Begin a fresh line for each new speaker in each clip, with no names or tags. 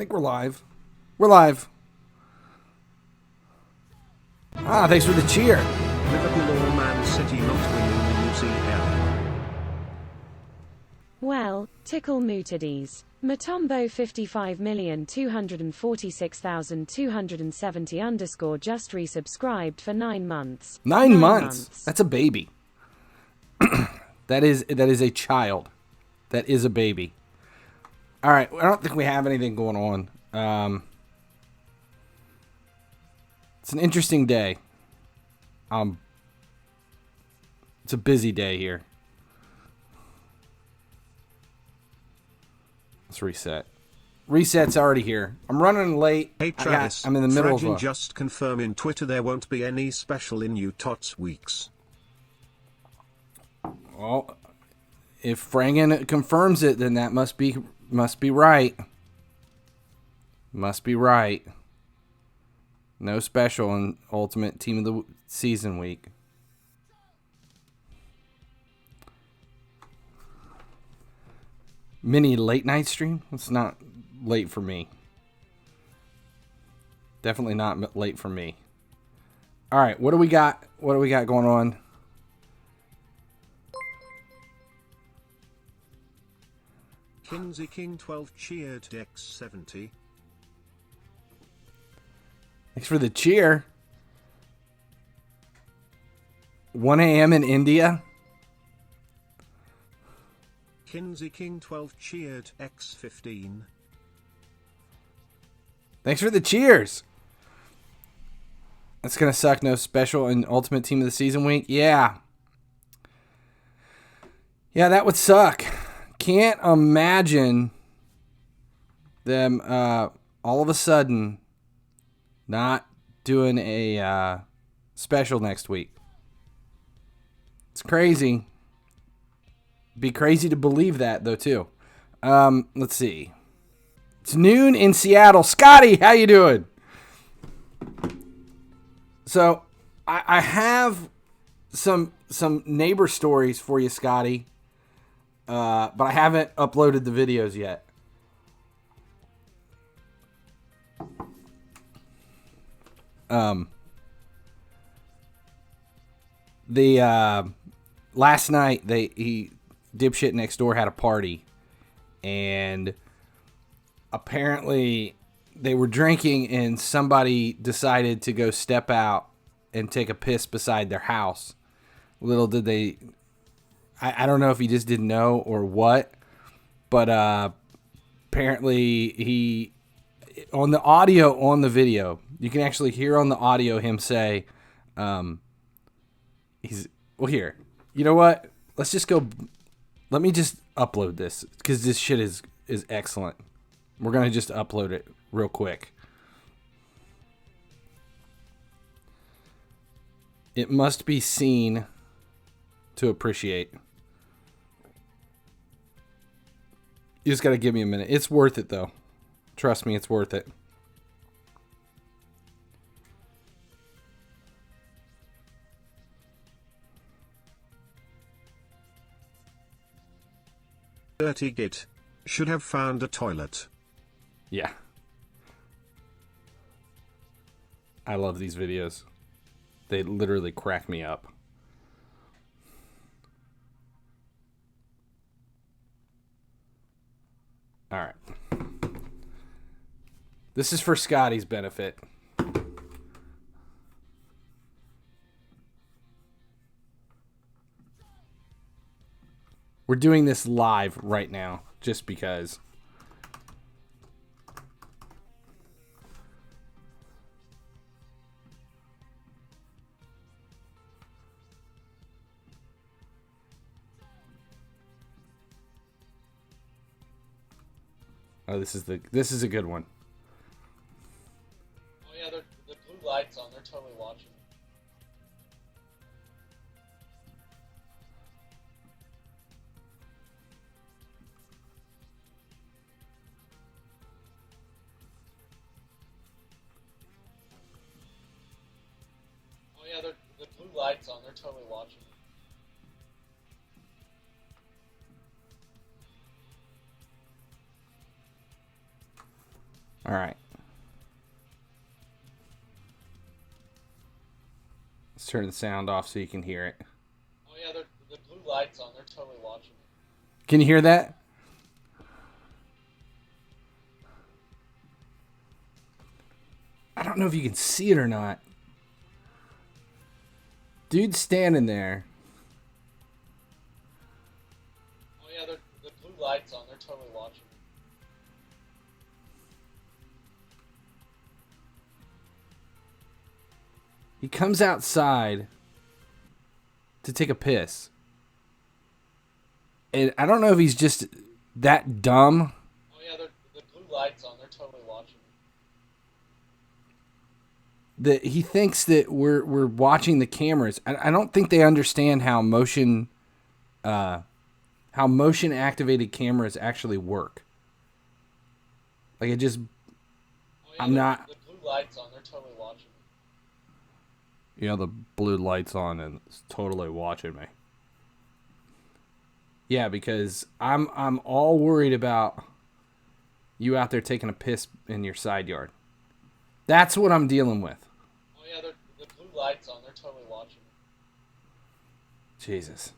think we're live. We're live. Ah, thanks for the cheer.
Liverpool or Man City not winning the UCL.
Well, tickle mootedies. Matombo 55,246,270 underscore just resubscribed for 9 months.
9 months. That's a baby. That is a child. That is a baby. All right, I don't think we have anything going on. It's an interesting day. It's a busy day here. Let's reset. Reset's already here. I'm running late.
Hey Travis,
I'm in the middle of
just confirm in Twitter there won't be any special in new TOTS weeks.
Well, if Frangen confirms it, then that must be right. Must be right. No special in Ultimate Team of the Season week. Mini late night stream? It's not late for me. Definitely not late for me. All right, what do we got? What do we got going on?
Kinsey King 12 cheered Dex 70.
Thanks for the cheer. 1 a.m. in India.
Kinsey King 12 cheered X15.
Thanks for the cheers. That's going to suck. No special in Ultimate Team of the Season week. Yeah. Yeah, that would suck. Can't imagine them all of a sudden not doing a special next week. It's crazy. Be crazy to believe that, though, too. Let's see. It's noon in Seattle. Scotty, how you doing? So, I have some neighbor stories for you, Scotty. But I haven't uploaded the videos yet. Last night dipshit next door had a party, and apparently they were drinking, and somebody decided to go step out and take a piss beside their house. Little did they, I don't know if he just didn't know or what, but apparently he, on the audio, on the video, you can actually hear on the audio him say, well, here, you know what? Let's just go. Let me just upload this because this shit is excellent. We're going to just upload it real quick. It must be seen to appreciate. You just got to give me a minute. It's worth it, though. Trust me, it's worth it.
Dirty git. Should have found a toilet.
Yeah. I love these videos. They literally crack me up. All right. This is for Scotty's benefit. We're doing this live right now, just because. Oh, this is a good one.
Oh yeah, the blue light's on. They're totally watching. Oh yeah, the blue light's on. They're totally watching.
All right. Let's turn the sound off so you can hear it.
Oh yeah, the blue light's on. They're totally watching me.
Can you hear that? I don't know if you can see it or not. Dude's standing there.
Oh yeah, the blue light's on. They're totally watching me.
He comes outside to take a piss. And I don't know if he's just that dumb.
Oh yeah, the blue light's on. They're totally watching me.
That he thinks that we're watching the cameras. I don't think they understand how motion activated cameras actually work. Like it just,
Oh yeah,
I'm not.
The blue light's on. They're totally watching me.
You know, the blue light's on and it's totally watching me. Yeah, because I'm all worried about you out there taking a piss in your side yard. That's what I'm dealing with.
Oh yeah, the blue light's on. They're totally watching me.
Jesus.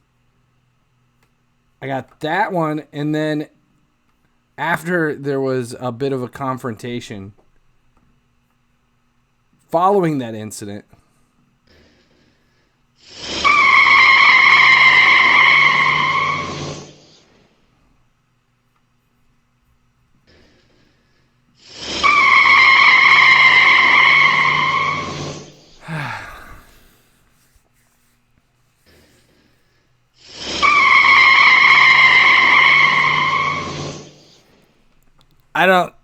I got that one, and then after there was a bit of a confrontation following that incident,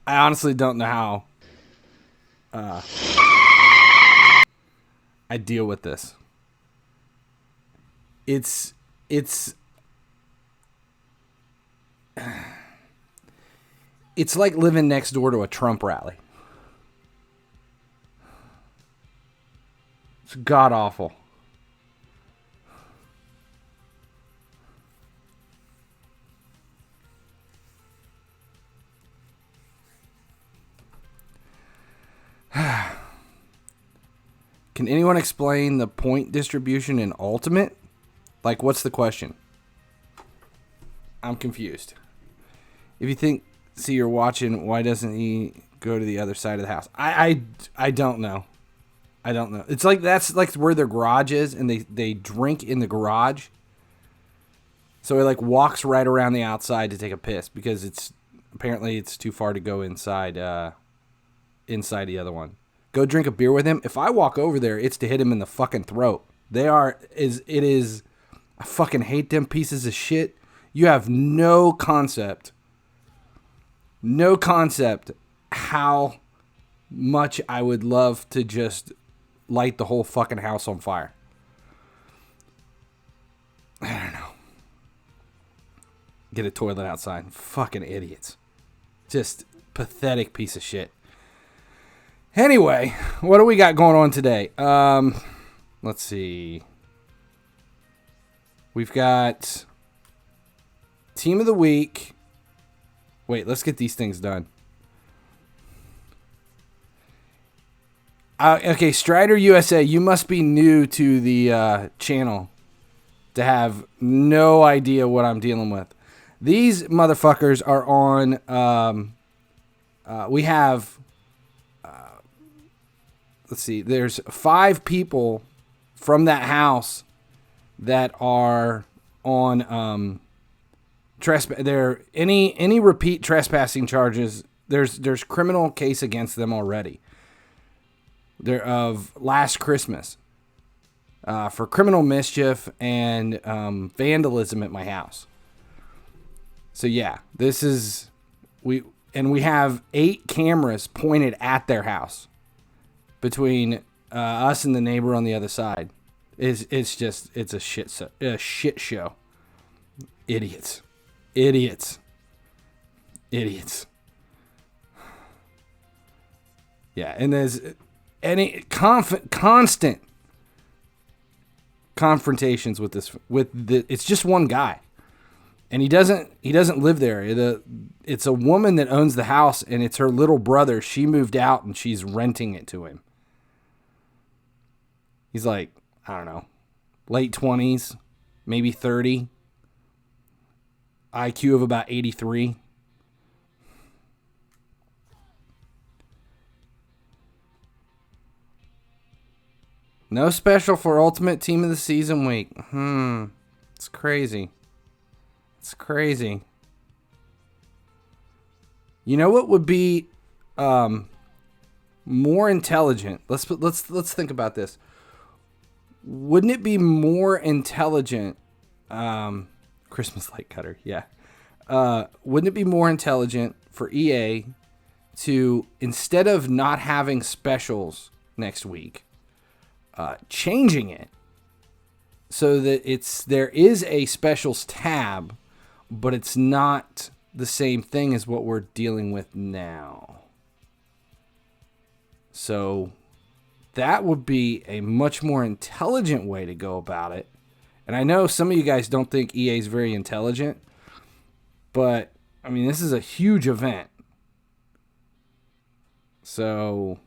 I honestly don't know how I deal with this. It's like living next door to a Trump rally. It's god awful. Can anyone explain the point distribution in Ultimate? Like, what's the question? I'm confused. If you think, see, you're watching, why doesn't he go to the other side of the house? I don't know. I don't know. It's like that's like where their garage is, and they drink in the garage. So he like walks right around the outside to take a piss because it's too far to go inside the other one. Go drink a beer with him. If I walk over there, it's to hit him in the fucking throat. I fucking hate them pieces of shit. You have no concept how much I would love to just light the whole fucking house on fire. I don't know. Get a toilet outside. Fucking idiots. Just pathetic piece of shit. Anyway, what do we got going on today? Let's see. We've got Team of the Week. Wait, let's get these things done. Okay, Strider USA, you must be new to the channel to have no idea what I'm dealing with. These motherfuckers are on... we have... let's see, there's 5 people from that house that are on there any repeat trespassing charges. There's criminal case against them already. They're of last Christmas for criminal mischief and vandalism at my house. So yeah, we have 8 cameras pointed at their house. Between us and the neighbor on the other side, it's a shit show. Idiots. Yeah, and there's any constant confrontations with it's just one guy, And he doesn't live there. It's a woman that owns the house, and it's her little brother. She moved out, and she's renting it to him. He's like, I don't know, late 20s, maybe 30. IQ of about 83. No special for Ultimate Team of the Season week. It's crazy. It's crazy. You know what would be more intelligent? Let's think about this. Wouldn't it be more intelligent? Christmas light cutter, yeah. Wouldn't it be more intelligent for EA to, instead of not having specials next week, changing it so that there is a specials tab, but it's not the same thing as what we're dealing with now. So that would be a much more intelligent way to go about it. And I know some of you guys don't think EA is very intelligent, but I mean, this is a huge event. So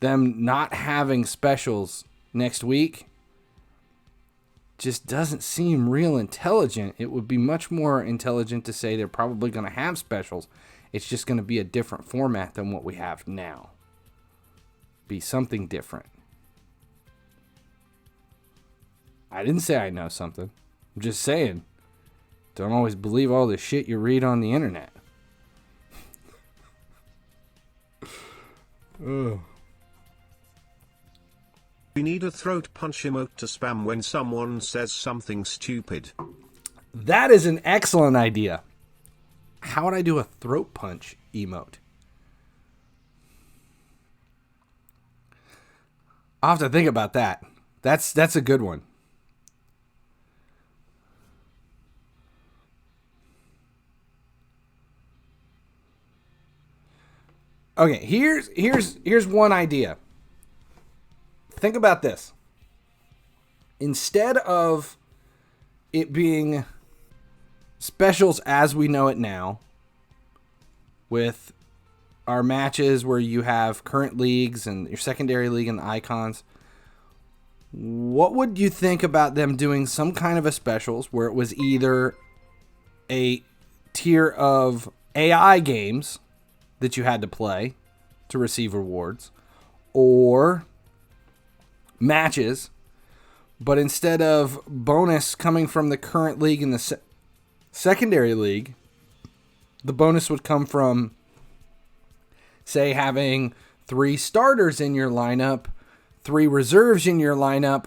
them not having specials next week just doesn't seem real intelligent. It would be much more intelligent to say they're probably going to have specials. It's just going to be a different format than what we have now. Be something different. I didn't say I know something. I'm just saying, don't always believe all the shit you read on the internet.
We need a throat punch emote to spam when someone says something stupid.
That is an excellent idea. How would I do a throat punch emote? I'll have to think about that. That's a good one. Okay, here's one idea. Think about this. Instead of it being specials as we know it now, with our matches where you have current leagues and your secondary league and the icons, what would you think about them doing some kind of a specials where it was either a tier of AI games that you had to play to receive rewards, or matches, but instead of bonus coming from the current league and the secondary league, the bonus would come from, say, having 3 starters in your lineup, 3 reserves in your lineup,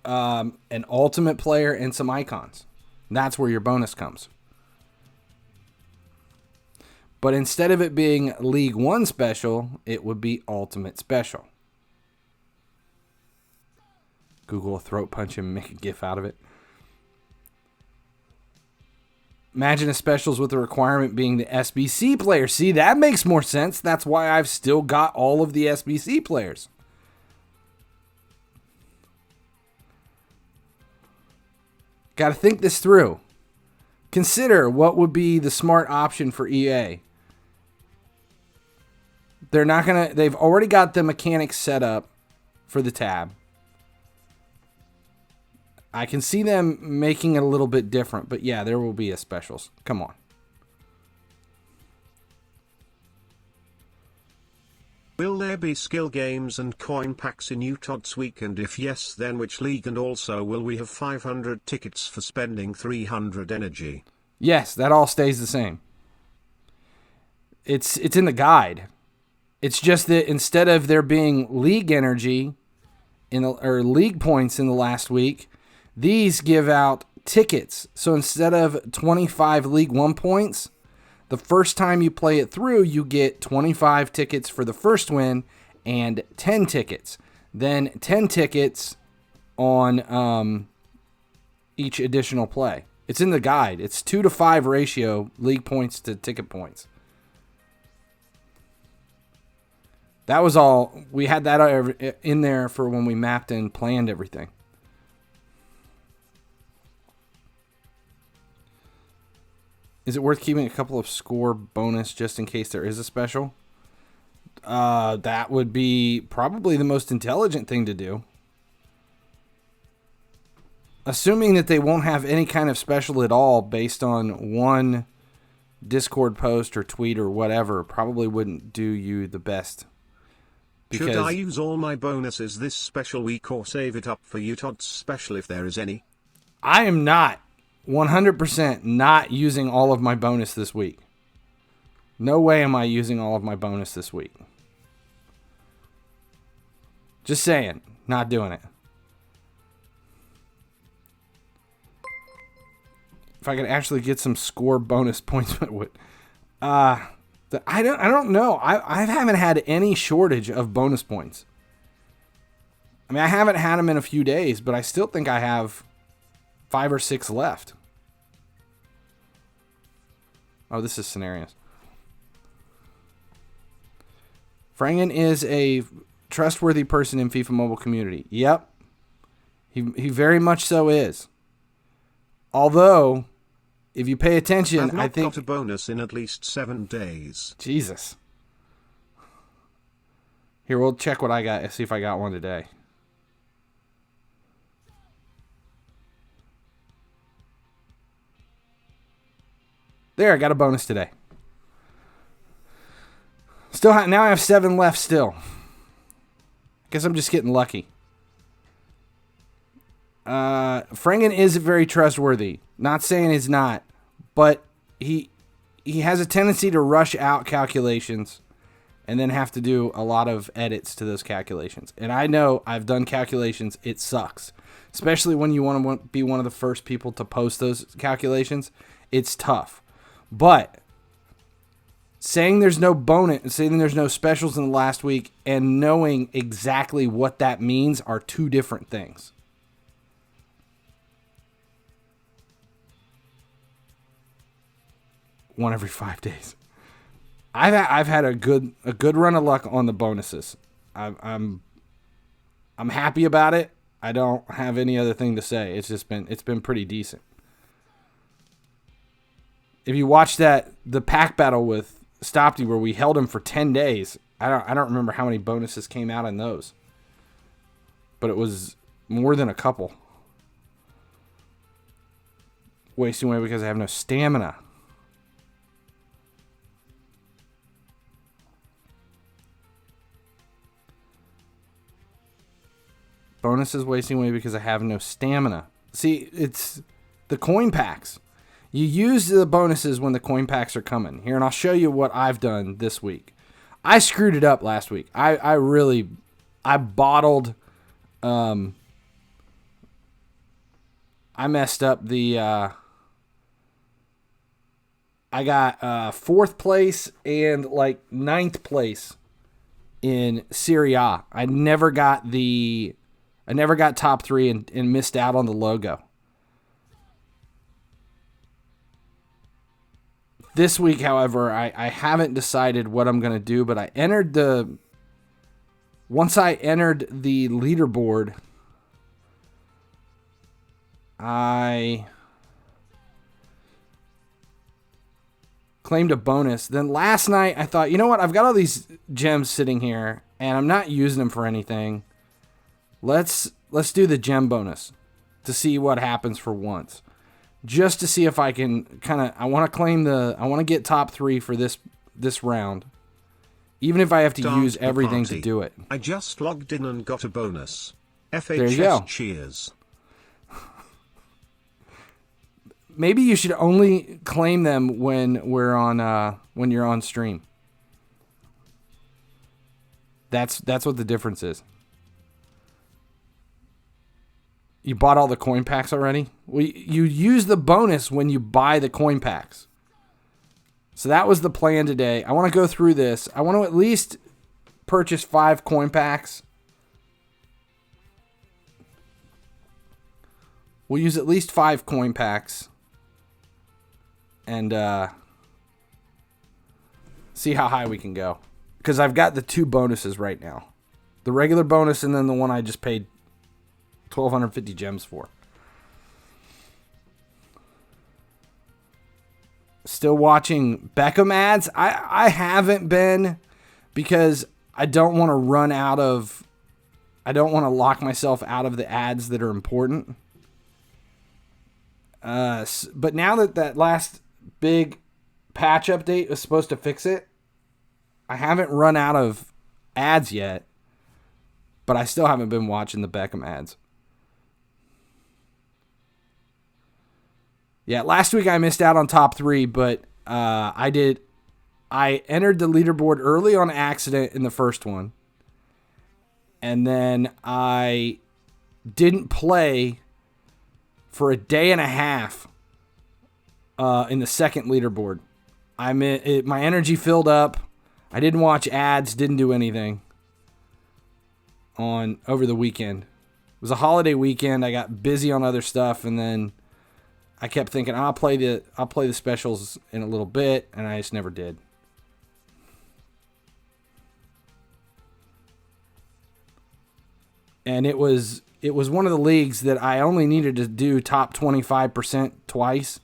an ultimate player, and some icons. That's where your bonus comes. But instead of it being League 1 special, it would be Ultimate Special. Google a throat punch and make a GIF out of it. Imagine a specials with the requirement being the SBC player. See, that makes more sense. That's why I've still got all of the SBC players. Got to think this through. Consider what would be the smart option for EA. They've already got the mechanics set up for the tab. I can see them making it a little bit different, but yeah, there will be a specials. Come on.
Will there be skill games and coin packs in TOTS weekend? If yes, then which league? And also, will we have 500 tickets for spending 300 energy?
Yes, that all stays the same. It's in the guide. It's just that instead of there being league energy or league points in the last week, these give out tickets. So instead of 25 League 1 points, the first time you play it through, you get 25 tickets for the first win and 10 tickets. Then 10 tickets on each additional play. It's in the guide. It's 2-to-5 ratio, league points to ticket points. That was all. We had that in there for when we mapped and planned everything. Is it worth keeping a couple of score bonus just in case there is a special? That would be probably the most intelligent thing to do. Assuming that they won't have any kind of special at all based on one Discord post or tweet or whatever, probably wouldn't do you the best. Because
should I use all my bonuses this special week or save it up for TOTS special if there is any?
I am not 100% not using all of my bonus this week. No way am I using all of my bonus this week. Just saying, not doing it. If I could actually get some score bonus points, it would. I don't know. I haven't had any shortage of bonus points. I mean, I haven't had them in a few days, but I still think I have 5 or 6 left. Oh, this is scenarios. Frangen is a trustworthy person in FIFA Mobile community. Yep. He very much so is. Although, if you pay attention,
I've not
I think
got a bonus in at least 7 days.
Jesus. Here, we'll check what I got. See if I got one today. There, I got a bonus today. Now I have 7 left still. Guess I'm just getting lucky. Frangen is very trustworthy. Not saying he's not, but he has a tendency to rush out calculations and then have to do a lot of edits to those calculations. And I know I've done calculations. It sucks, especially when you want to be one of the first people to post those calculations. It's tough. But saying there's no bonus, saying there's no specials in the last week, and knowing exactly what that means are two different things. One every 5 days. I've had a good run of luck on the bonuses. I'm happy about it. I don't have any other thing to say. It's been pretty decent. If you watch the pack battle with Stopty where we held him for 10 days, I don't remember how many bonuses came out in those. But it was more than a couple. Wasting away because I have no stamina. Bonuses wasting away because I have no stamina. See, it's the coin packs. You use the bonuses when the coin packs are coming. Here, and I'll show you what I've done this week. I screwed it up last week. I bottled. I messed up the. I got 4th place and like 9th place in Serie A. I never got top 3 and missed out on the logo. This week, however, I haven't decided what I'm going to do, but once I entered the leaderboard, I claimed a bonus. Then last night, I thought, you know what? I've got all these gems sitting here, and I'm not using them for anything. Let's do the gem bonus to see what happens for once. Just to see if I can I want to get top 3 for this round. Even if I have to use everything to do it.
I just logged in and got a bonus.
There you go.
FHS cheers.
Maybe you should only claim them when you're on stream. That's what the difference is. You bought all the coin packs already? Well, you use the bonus when you buy the coin packs. So that was the plan today. I want to go through this. I want to at least purchase 5 coin packs. We'll use at least 5 coin packs. And see how high we can go. Because I've got the 2 bonuses right now. The regular bonus and then the one I just paid 1,250 gems for. Still watching Beckham ads. I haven't been, because I don't want to lock myself out of the ads that are important. But now that last big patch update was supposed to fix it, I haven't run out of ads yet, but I still haven't been watching the Beckham ads. Yeah, last week I missed out on top 3, but I entered the leaderboard early on accident in the first one. And then I didn't play for a day and a half in the second leaderboard. My energy filled up. I didn't watch ads, didn't do anything over the weekend. It was a holiday weekend. I got busy on other stuff, and then I kept thinking I'll play the specials in a little bit, and I just never did. And it was one of the leagues that I only needed to do top 25% twice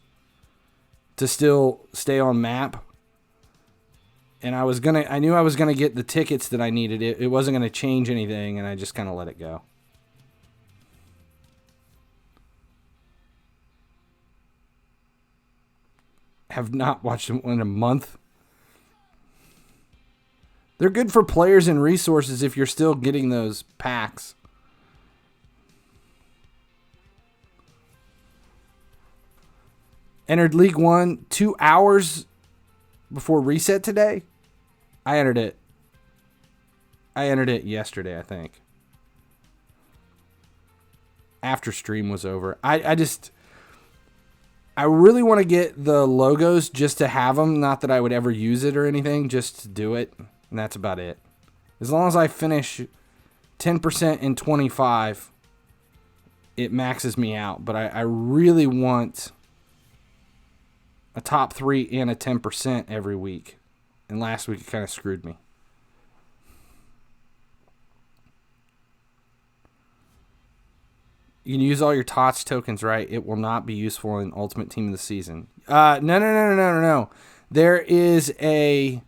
to still stay on map. And I knew I was gonna get the tickets that I needed. It wasn't gonna change anything, and I just kind of let it go. Have not watched them in a month. They're good for players and resources if you're still getting those packs. Entered League One 2 hours before reset today. I entered it yesterday, I think. After stream was over. I really want to get the logos just to have them. Not that I would ever use it or anything, just to do it. And that's about it. As long as I finish 10% in 25, it maxes me out. But I really want a top 3 and a 10% every week. And last week it kind of screwed me. You can use all your TOTS tokens, right? It will not be useful in Ultimate Team of the Season. No. There is in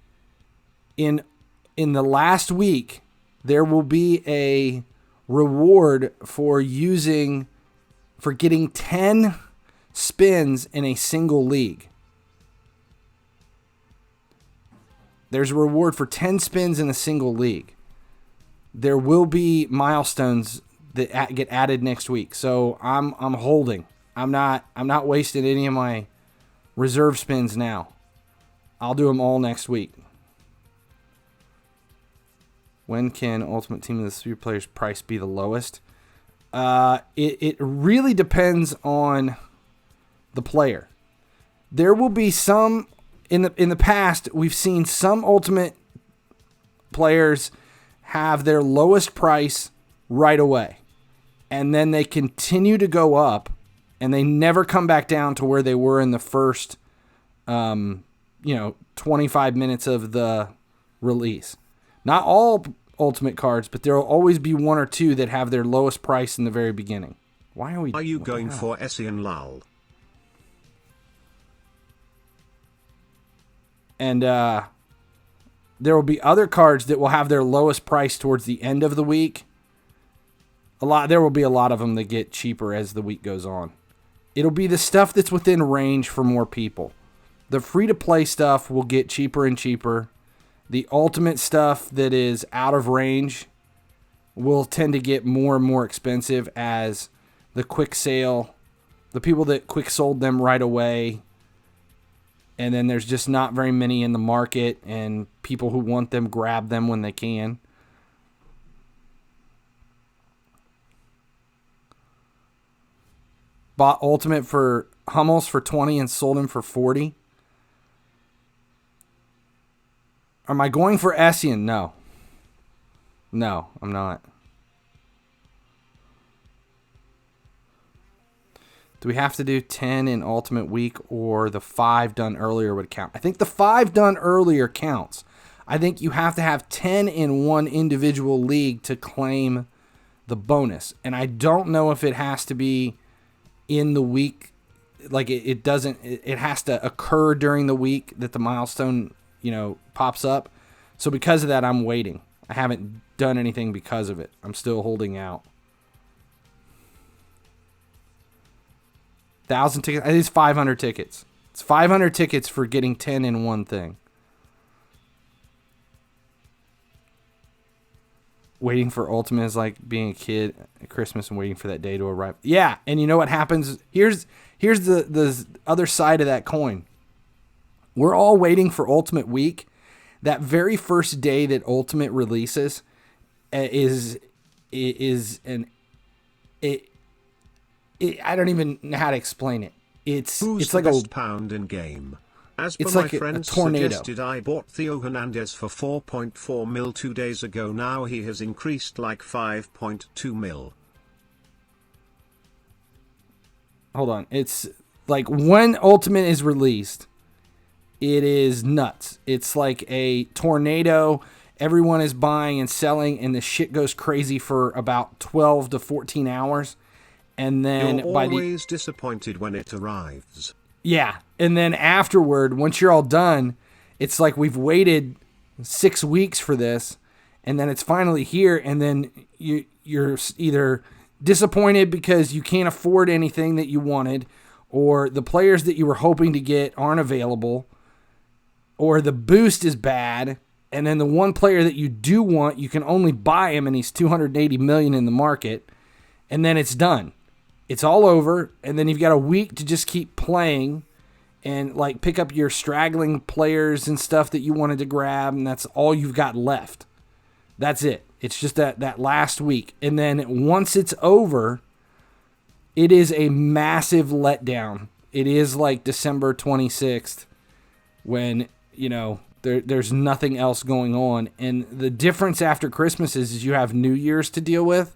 the last week, there will be a reward for getting 10 spins in a single league. There's a reward for 10 spins in a single league. There will be milestones that get added next week. So I'm holding. I'm not wasting any of my reserve spins now. I'll do them all next week. When can Ultimate Team of the 3 players price be the lowest? It really depends on the player. There will be some in the past. We've seen some Ultimate players have their lowest price right away, and then they continue to go up, and they never come back down to where they were in the first 25 minutes of the release. Not all Ultimate cards, but there will always be 1 or 2 that have their lowest price in the very beginning. Why are you
going for Essie and Lal?
And there will be other cards that will have their lowest price towards the end of the week. There will be a lot of them that get cheaper as the week goes on. It'll be the stuff that's within range for more people. The free-to-play stuff will get cheaper and cheaper. The Ultimate stuff that is out of range will tend to get more and more expensive as the quick sale, the people that quick sold them right away, and then there's just not very many in the market, and people who want them grab them when they can. Bought Ultimate for Hummels for 20 and sold him for 40. Am I going for Essien? No. No, I'm not. Do we have to do 10 in Ultimate Week, or the 5 done earlier would count? I think the 5 done earlier counts. I think you have to have 10 in one individual league to claim the bonus. And I don't know if it has to be in the week. like it doesn't. It has to occur during the week that the milestone pops up. So because of that, I'm waiting. I haven't done anything because of it. I'm still holding out. 1,000 tickets. It is 500 tickets. It's 500 tickets for getting 10 in one thing. Waiting for Ultimate is like being a kid at Christmas and waiting for that day to arrive. Yeah, and you know what happens? Here's the other side of that coin. We're all waiting for Ultimate Week. That very first day that Ultimate releases is an it. I don't even know how to explain it. It's like
the best pound in game. As per
it's
my
like
friends
a tornado.
suggested, I bought Theo Hernandez for 4.4 mil 2 days ago. Now he has increased like 5.2 mil.
Hold on. It's like when Ultimate is released, it is nuts. It's like a tornado. Everyone is buying and selling, and the shit goes crazy for about 12 to 14 hours. And then
You're always disappointed when it arrives.
Yeah, and then afterward, once you're all done, it's like we've waited 6 weeks for this, and then it's finally here, and then you're either disappointed because you can't afford anything that you wanted, or the players that you were hoping to get aren't available, or the boost is bad, and then the one player that you do want, you can only buy him, and he's 280 million in the market, and then it's done. It's all over, and then you've got a week to just keep playing and like pick up your straggling players and stuff that you wanted to grab, and that's all you've got left. That's it. It's just that last week. And then once it's over, it is a massive letdown. It is like December 26th when, there's nothing else going on. And the difference after Christmas is you have New Year's to deal with.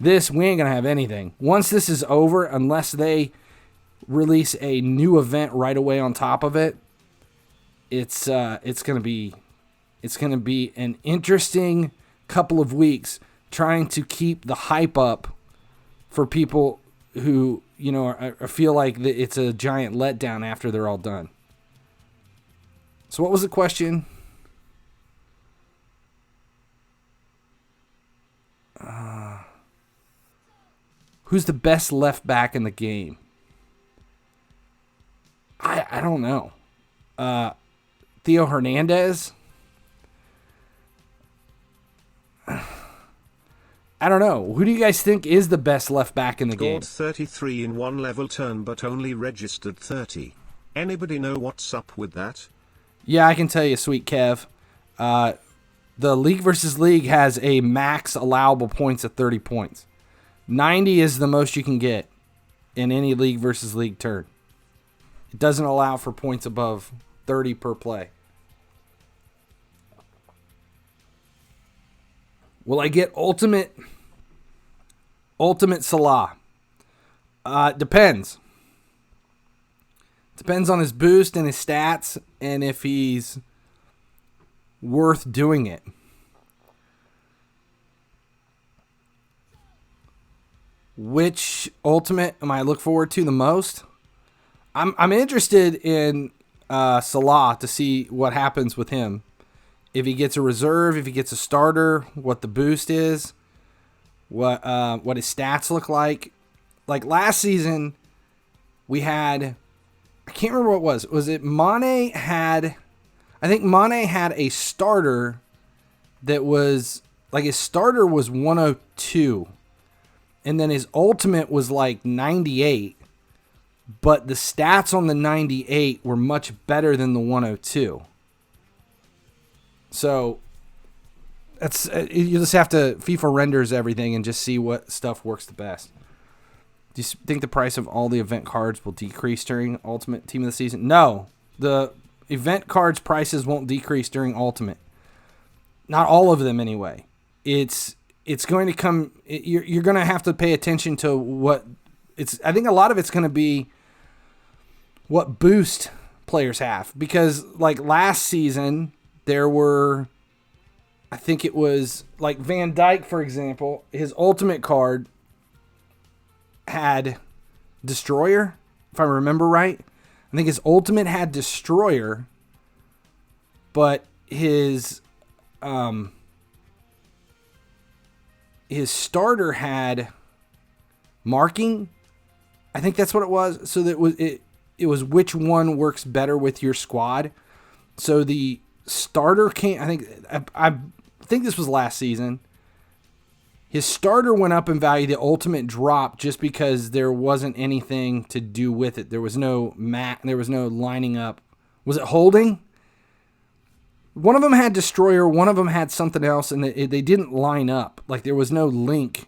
This, we ain't going to have anything. Once this is over, unless they release a new event right away on top of it, it's going to be an interesting couple of weeks trying to keep the hype up for people who, feel like it's a giant letdown after they're all done. So what was the question? Who's the best left back in the game? I don't know. Theo Hernandez? I don't know. Who do you guys think is the best left back in the game?
Scored 33 in one level turn but only registered 30. Anybody know what's up with that?
Yeah, I can tell you, Sweet Kev. The League versus League has a max allowable points of 30 points. 90 is the most you can get in any League versus League turn. It doesn't allow for points above 30 per play. Will I get Ultimate Salah? Depends. Depends on his boost and his stats and if he's worth doing it. Which Ultimate am I look forward to the most? I'm interested in Salah to see what happens with him. If he gets a reserve, if he gets a starter, what the boost is, what his stats look like. Like last season, we had, I can't remember what it was. Was it Mane had? I think Mane had a starter that was like his starter was 102, and then his ultimate was like 98. But the stats on the 98 were much better than the 102. So that's you just have to FIFA renders everything and just see what stuff works the best. Do you think the price of all the event cards will decrease during Ultimate Team of the Season? No, the event cards prices won't decrease during Ultimate. Not all of them anyway. It's going to come. You're going to have to pay attention to what it's. I think a lot of it's going to be what boost players have, because like last season there were, I think it was like Van Dijk, for example, his ultimate card had Destroyer, if I remember right. I think his ultimate had Destroyer, but his starter had Marking. I think that's what it was. So that it was which one works better with your squad. So the starter came. I think this was last season. His starter went up in value. The ultimate dropped just because there wasn't anything to do with it. There was no There was no lining up. Was it holding? One of them had Destroyer. One of them had something else, and they didn't line up. Like there was no link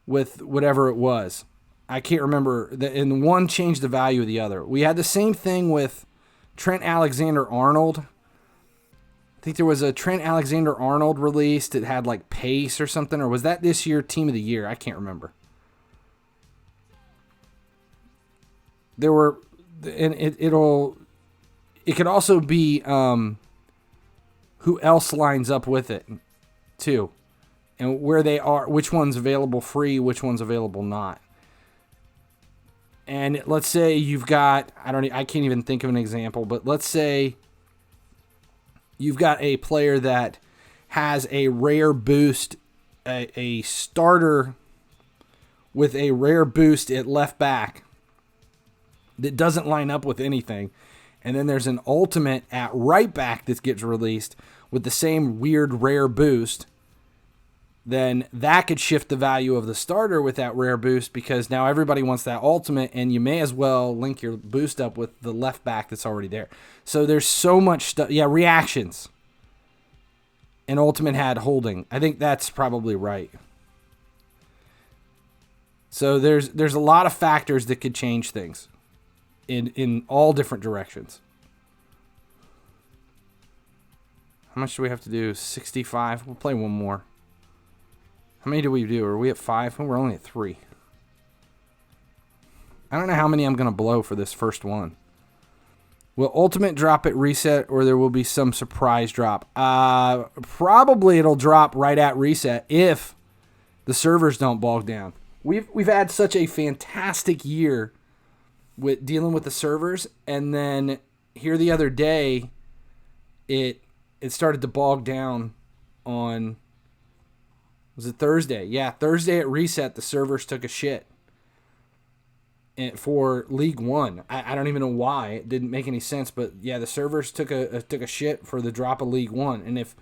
with whatever it was. I can't remember. And one changed the value of the other. We had the same thing with Trent Alexander-Arnold. I think there was a Trent Alexander-Arnold released. It had like pace or something. Or was that this year Team of the Year? I can't remember. There were, and it could also be who else lines up with it too, and where they are, which one's available free, which one's available not. And let's say you've got, I can't even think of an example, but let's say you've got a player that has a rare boost, a starter with a rare boost at left back that doesn't line up with anything. And then there's an ultimate at right back that gets released with the same weird rare boost. Then that could shift the value of the starter with that rare boost because now everybody wants that ultimate, and you may as well link your boost up with the left back that's already there. So there's so much stuff. Yeah, reactions. And ultimate had holding. I think that's probably right. So there's a lot of factors that could change things in all different directions. How much do we have to do? 65. We'll play one more. How many do we do? Are we at 5? Oh, we're only at 3. I don't know how many I'm going to blow for this first one. Will Ultimate drop at reset, or there will be some surprise drop? Probably it'll drop right at reset if the servers don't bog down. We've had such a fantastic year with dealing with the servers, and then here the other day, it started to bog down on. Was it Thursday? Yeah, Thursday at reset, the servers took a shit for League One. I don't even know why. It didn't make any sense, but yeah, the servers took a shit for the drop of League One. And if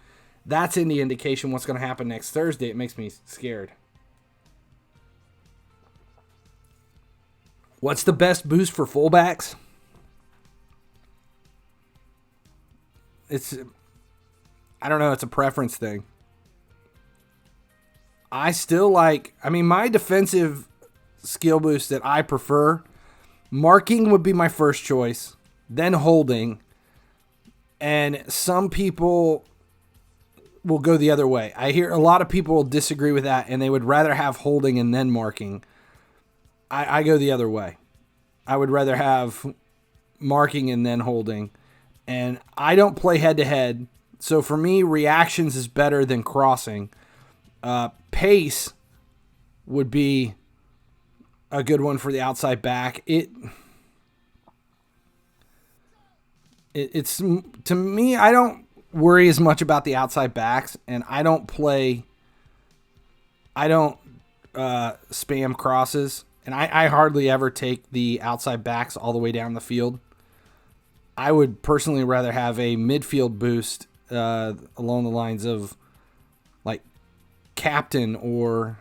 that's any indication what's going to happen next Thursday, it makes me scared. What's the best boost for fullbacks? I don't know. It's a preference thing. I still my defensive skill boost that I prefer, Marking would be my first choice, then Holding, and some people will go the other way. I hear a lot of people will disagree with that, and they would rather have Holding and then Marking. I go the other way. I would rather have Marking and then Holding, and I don't play head-to-head, so for me, reactions is better than crossing. Pace would be a good one for the outside back. It's to me, I don't worry as much about the outside backs, and I don't spam crosses, and I hardly ever take the outside backs all the way down the field. I would personally rather have a midfield boost along the lines of like captain or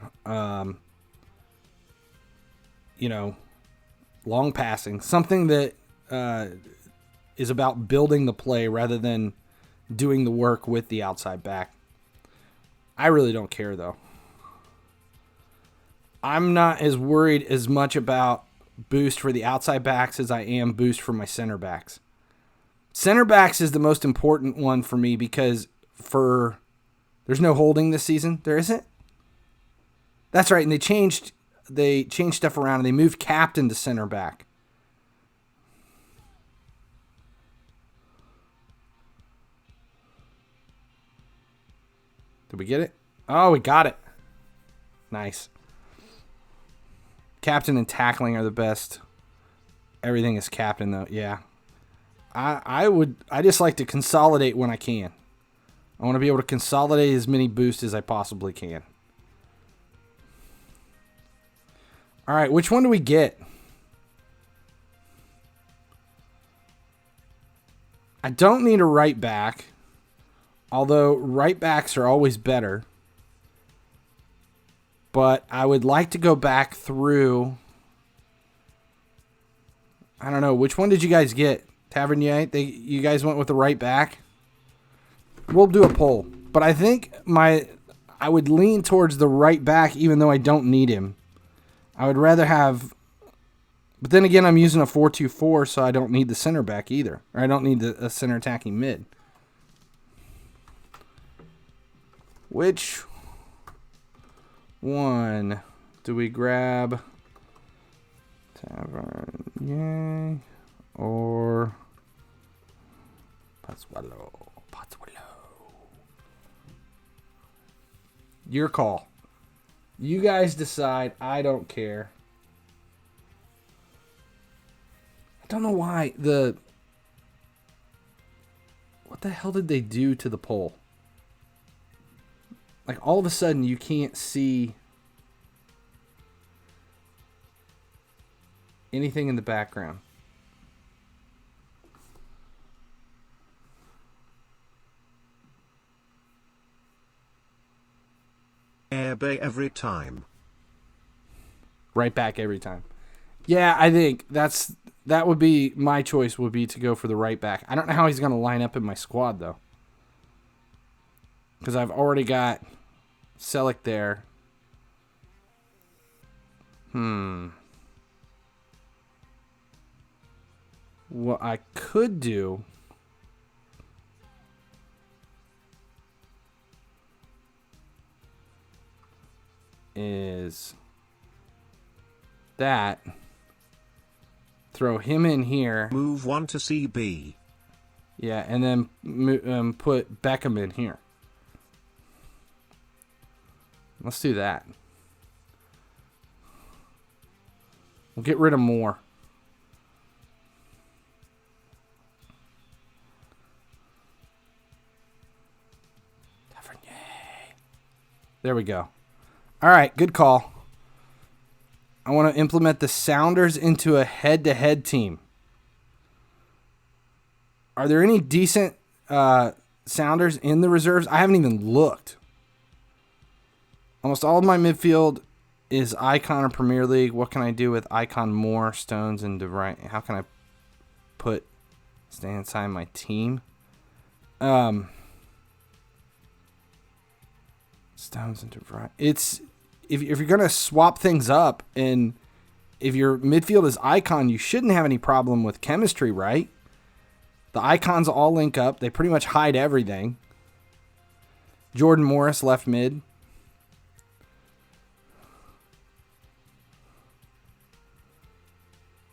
long passing, something that is about building the play rather than doing the work with the outside back. I really don't care though. I'm not as worried as much about boost for the outside backs as I am boost for my center backs. Center backs is the most important one for me because there's no Holding this season. There isn't? That's right, and they changed stuff around and they moved captain to center back. Did we get it? Oh, we got it. Nice. Captain and tackling are the best. everything is captain, though. Yeah. I just like to consolidate when I can. I want to be able to consolidate as many boosts as I possibly can. All right, which one do we get? I don't need a right back, although right backs are always better. But I would like to go back through. I don't know. Which one did you guys get? Tavernier? You guys went with the right back? We'll do a poll. But I think I would lean towards the right back even though I don't need him. I would rather have... But then again, I'm using a 4-2-4, so I don't need the center back either. Or I don't need a center attacking mid. Which one do we grab? Tavernier or Pozuelo? Your call. You guys decide. I don't care. I don't know why what the hell did they do to the poll? Like all of a sudden you can't see anything in the background.
Air Bay every time.
Right back every time. Yeah, I think that would be my choice, would be to go for the right back. I don't know how he's going to line up in my squad, though. Because I've already got Selleck there. What I could do is that. Throw him in here.
Move 1 to CB.
Yeah, and then put Beckham in here. Let's do that. We'll get rid of Moore. There we go. All right, good call. I want to implement the Sounders into a head-to-head team. Are there any decent Sounders in the reserves? I haven't even looked. Almost all of my midfield is Icon or Premier League. What can I do with Icon, Moore, Stones, and DeVry? How can I stay inside my team? Stones and DeVry. It's... If you're going to swap things up, and if your midfield is Icon, you shouldn't have any problem with chemistry, right? The Icons all link up. They pretty much hide everything. Jordan Morris left mid.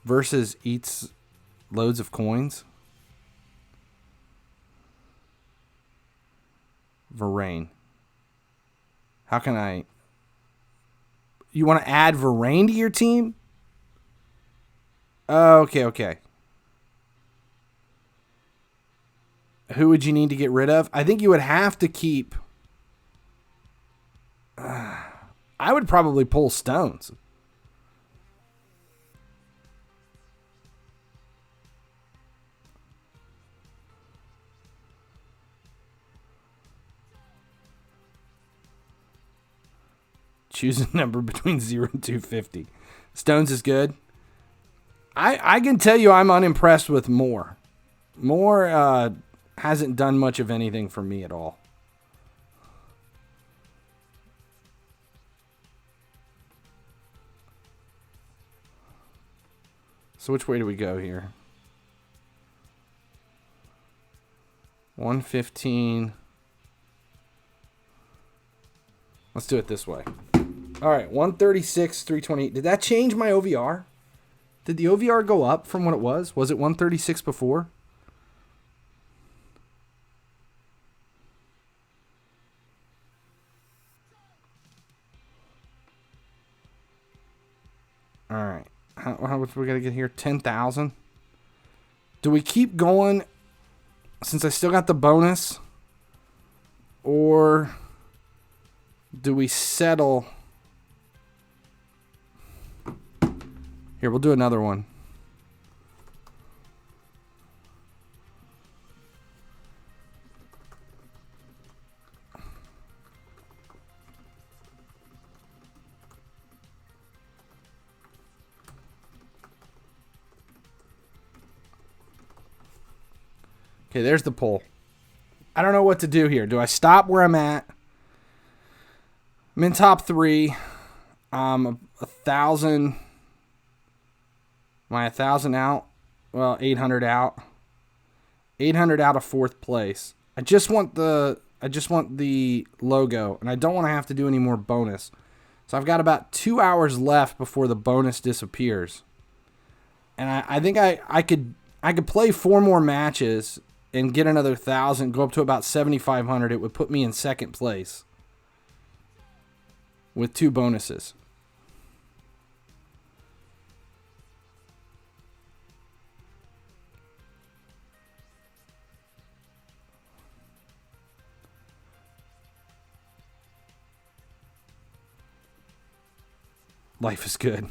Versus eats loads of coins. Varane. How can I... You want to add Varane to your team? Okay. Who would you need to get rid of? I think you would have to keep... I would probably pull Stones. Choose a number between 0 and 250. Stones is good. I can tell you I'm unimpressed with Moore. Moore hasn't done much of anything for me at all. So which way do we go here? 115. Let's do it this way. All right, 136, 328. Did that change my OVR? Did the OVR go up from what it was? Was it 136 before? All right. how much we got to get here? 10,000. Do we keep going since I still got the bonus? Or do we settle? Here, we'll do another one. Okay, there's the poll. I don't know what to do here. Do I stop where I'm at? I'm in top 3. 1,000. Am I 1,000 out? Well, 800 out. 800 out of 4th place. I just want the logo, and I don't want to have to do any more bonus. So I've got about 2 hours left before the bonus disappears. And I think I could play 4 more matches and get another 1,000, go up to about 7,500. It would put me in 2nd place with 2 bonuses. Life is good.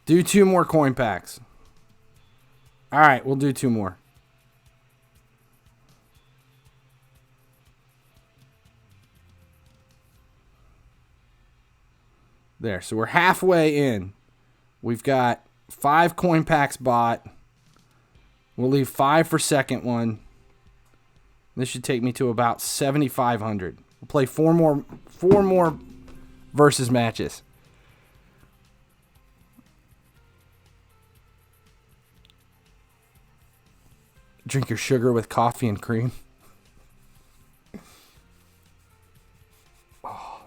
Do 2 more coin packs. All right, we'll do 2 more. There, so we're halfway in. We've got 5 coin packs bought. We'll leave 5 for second one. This should take me to about 7,500. We'll play 4 more versus matches. Drink your sugar with coffee and cream. Oh.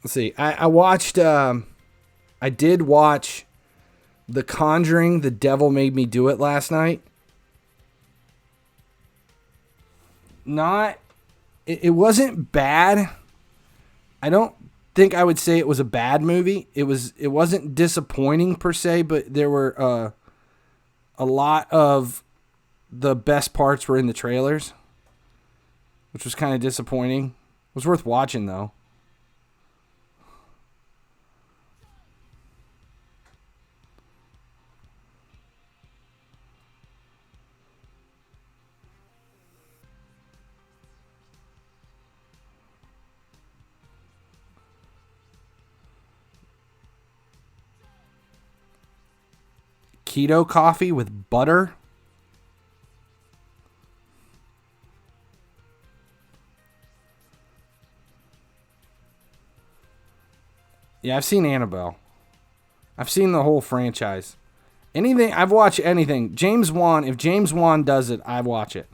Let's see. I watched. I did watch The Conjuring. The Devil Made Me Do It last night. It wasn't bad. I don't think I would say it was a bad movie. It wasn't disappointing per se, but there were a lot of the best parts were in the trailers, which was kind of disappointing. It was worth watching though. Keto coffee with butter. Yeah, I've seen Annabelle. I've seen the whole franchise. Anything, I've watched anything. James Wan, if James Wan does it, I watch it.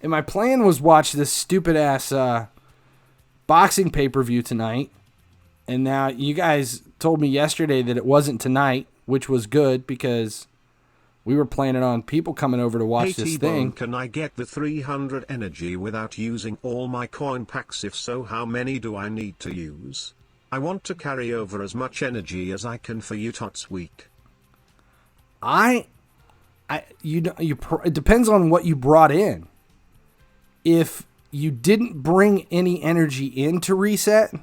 And my plan was watch this stupid ass boxing pay-per-view tonight. And now you guys told me yesterday that it wasn't tonight, which was good because we were planning on people coming over to watch
Hey,
this
T-Bone,
thing.
can I get the 300 energy without using all my coin packs? If so, how many do I need to use? I want to carry over as much energy as I can for TOTS week.
It depends on what you brought in. If you didn't bring any energy in to reset,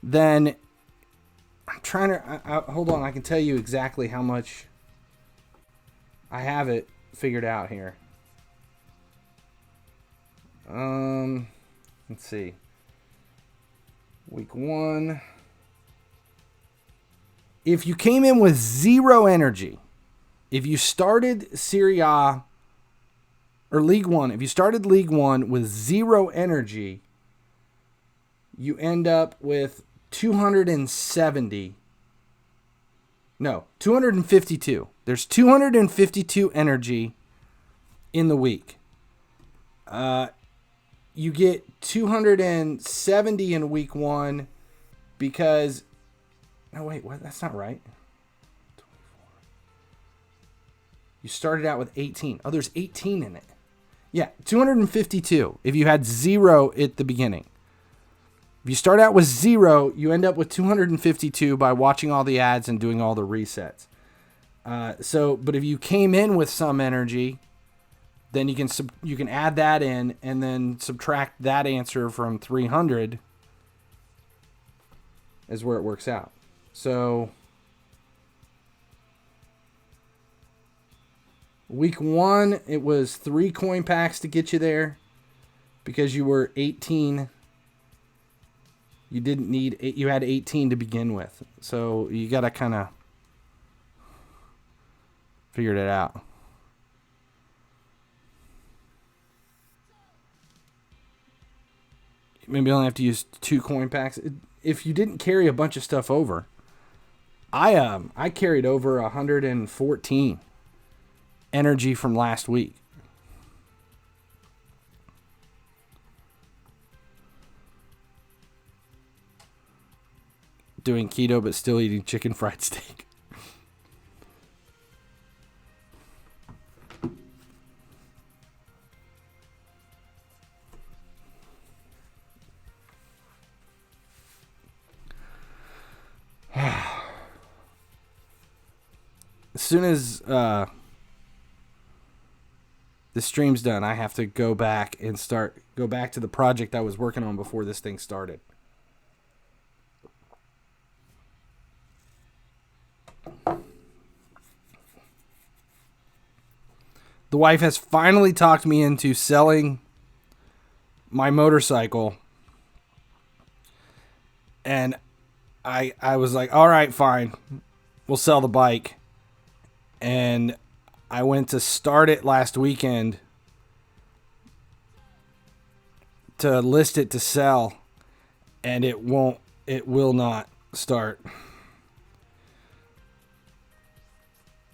then I'm trying to hold on. I can tell you exactly how much. I have it figured out here. Let's see. Week 1. If you came in with 0 energy, if you started Serie A or League 1, if you started League 1 with 0 energy, you end up with 252. There's 252 energy in the week. You get 270 in week 1 because... No, wait, what? That's not right. 24. You started out with 18. Oh, there's 18 in it. Yeah, 252 if you had 0 at the beginning. If you start out with 0, you end up with 252 by watching all the ads and doing all the resets. But if you came in with some energy, then you can add that in and then subtract that answer from 300 is where it works out. So week 1, it was 3 coin packs to get you there because you were 18. You didn't need it. You had 18 to begin with. So you got to kind of figure it out. Maybe you only have to use 2 coin packs. If you didn't carry a bunch of stuff over, I carried over 114 energy from last week. Doing keto but still eating chicken fried steak. As soon as the stream's done, I have to go back to the project I was working on before this thing started. The wife has finally talked me into selling my motorcycle. And I was like, all right, fine. We'll sell the bike. And I went to start it last weekend to list it to sell. And it will not start.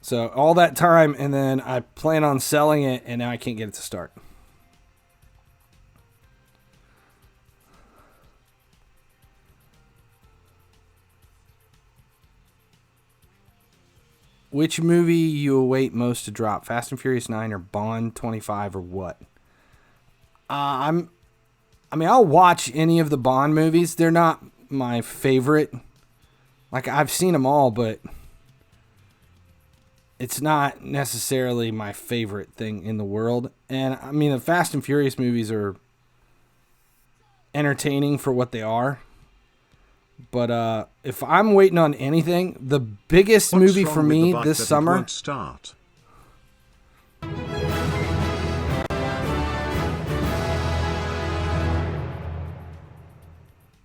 So all that time, and then I plan on selling it, and now I can't get it to start. Which movie you await most to drop? Fast and Furious 9 or Bond 25 or what? I'll watch any of the Bond movies. They're not my favorite. Like, I've seen them all, but it's not necessarily my favorite thing in the world. And I mean, the Fast and Furious movies are entertaining for what they are. But if I'm waiting on anything, the biggest movie for me this summer.
Start?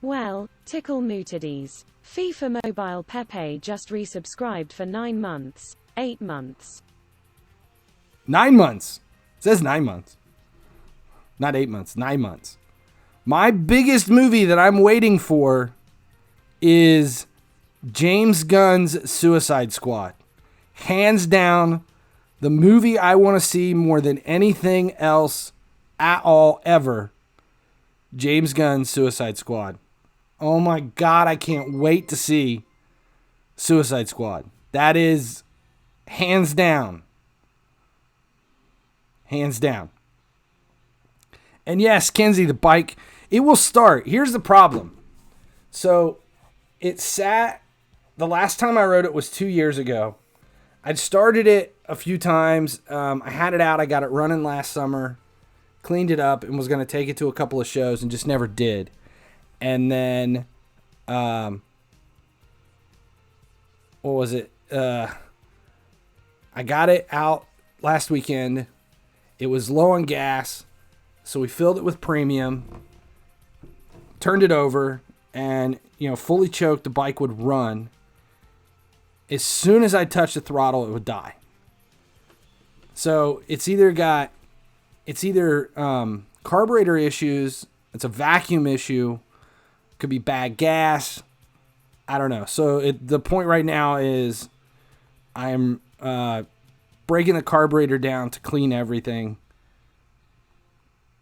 Well, tickle mootides. FIFA Mobile Pepe just resubscribed for 9 months. 8 months.
9 months. It says 9 months. Not 8 months, 9 months. My biggest movie that I'm waiting for is James Gunn's Suicide Squad. Hands down, the movie I want to see more than anything else at all ever. James Gunn's Suicide Squad. Oh my God, I can't wait to see Suicide Squad. That is hands down. Hands down. And yes, Kenzie, the bike, it will start. Here's the problem. So it sat, the last time I rode it was 2 years ago. I'd started it a few times. I had it out. I got it running last summer, cleaned it up, and was going to take it to a couple of shows and just never did. And then, what was it? I got it out last weekend. It was low on gas, so we filled it with premium, turned it over, and, fully choked, the bike would run. As soon as I touched the throttle, it would die. So it's either carburetor issues, it's a vacuum issue, could be bad gas, I don't know. So the point right now is I'm breaking the carburetor down to clean everything.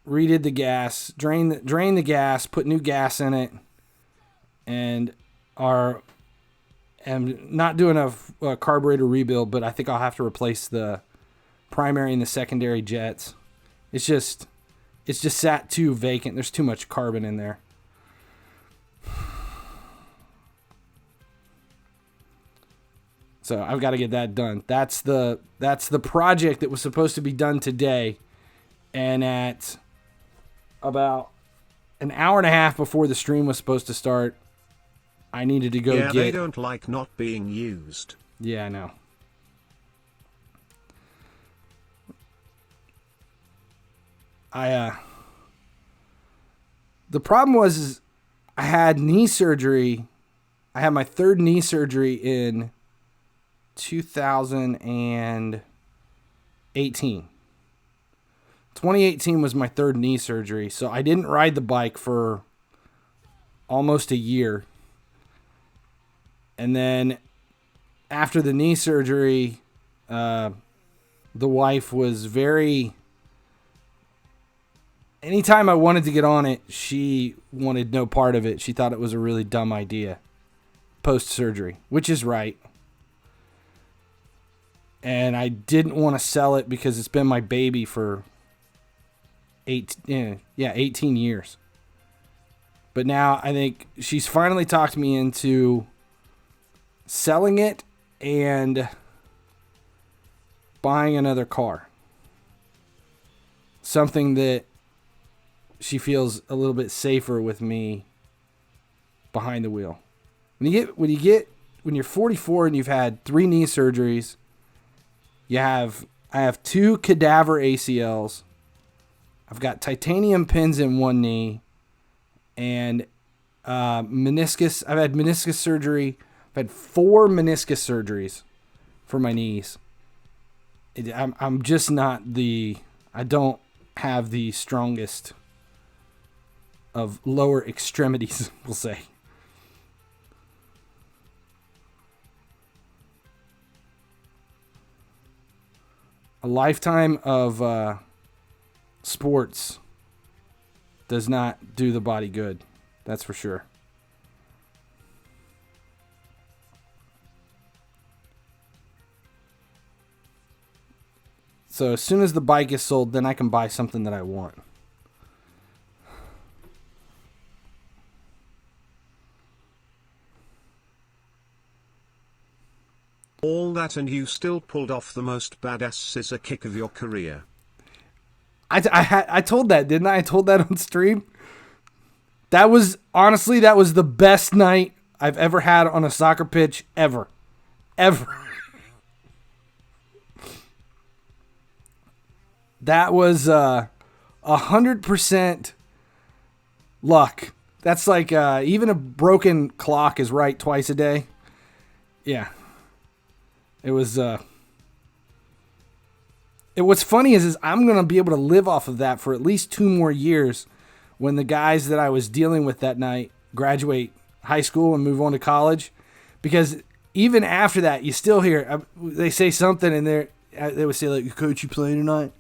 Redid the gas, drain the gas, put new gas in it, and am not doing a carburetor rebuild, but I think I'll have to replace the primary and the secondary jets. It's just sat too vacant. There's too much carbon in there. So I've got to get that done. That's the project that was supposed to be done today. And at about an hour and a half before the stream was supposed to start, I needed to go
get... Yeah, they don't like not being used.
Yeah, I know. The problem was I had knee surgery. I had my third knee surgery in 2018. 2018 was my third knee surgery, so I didn't ride the bike for almost a year. And then after the knee surgery, the wife was very... Anytime I wanted to get on it, she wanted no part of it. She thought it was a really dumb idea post-surgery, which is right. And I didn't want to sell it because it's been my baby for 18 years. But now I think she's finally talked me into selling it and buying another car. Something that she feels a little bit safer with me behind the wheel. When you're 44 and you've had 3 knee surgeries, I have 2 cadaver ACLs. I've got titanium pins in one knee and meniscus. I've had meniscus surgery. I've had 4 meniscus surgeries for my knees. I'm just not I don't have the strongest of lower extremities, we'll say. A lifetime of sports does not do the body good. That's for sure. So as soon as the bike is sold, then I can buy something that I want.
All that and you still pulled off the most badass scissor kick of your career.
I told that, didn't I? I told that on stream. That was the best night I've ever had on a soccer pitch ever. That was 100% luck. That's like even a broken clock is right twice a day. Yeah. It was what's funny is I'm going to be able to live off of that for at least 2 more years when the guys that I was dealing with that night graduate high school and move on to college. Because even after that, you still hear, they say something and they would say, like, "Coach, you playing tonight?"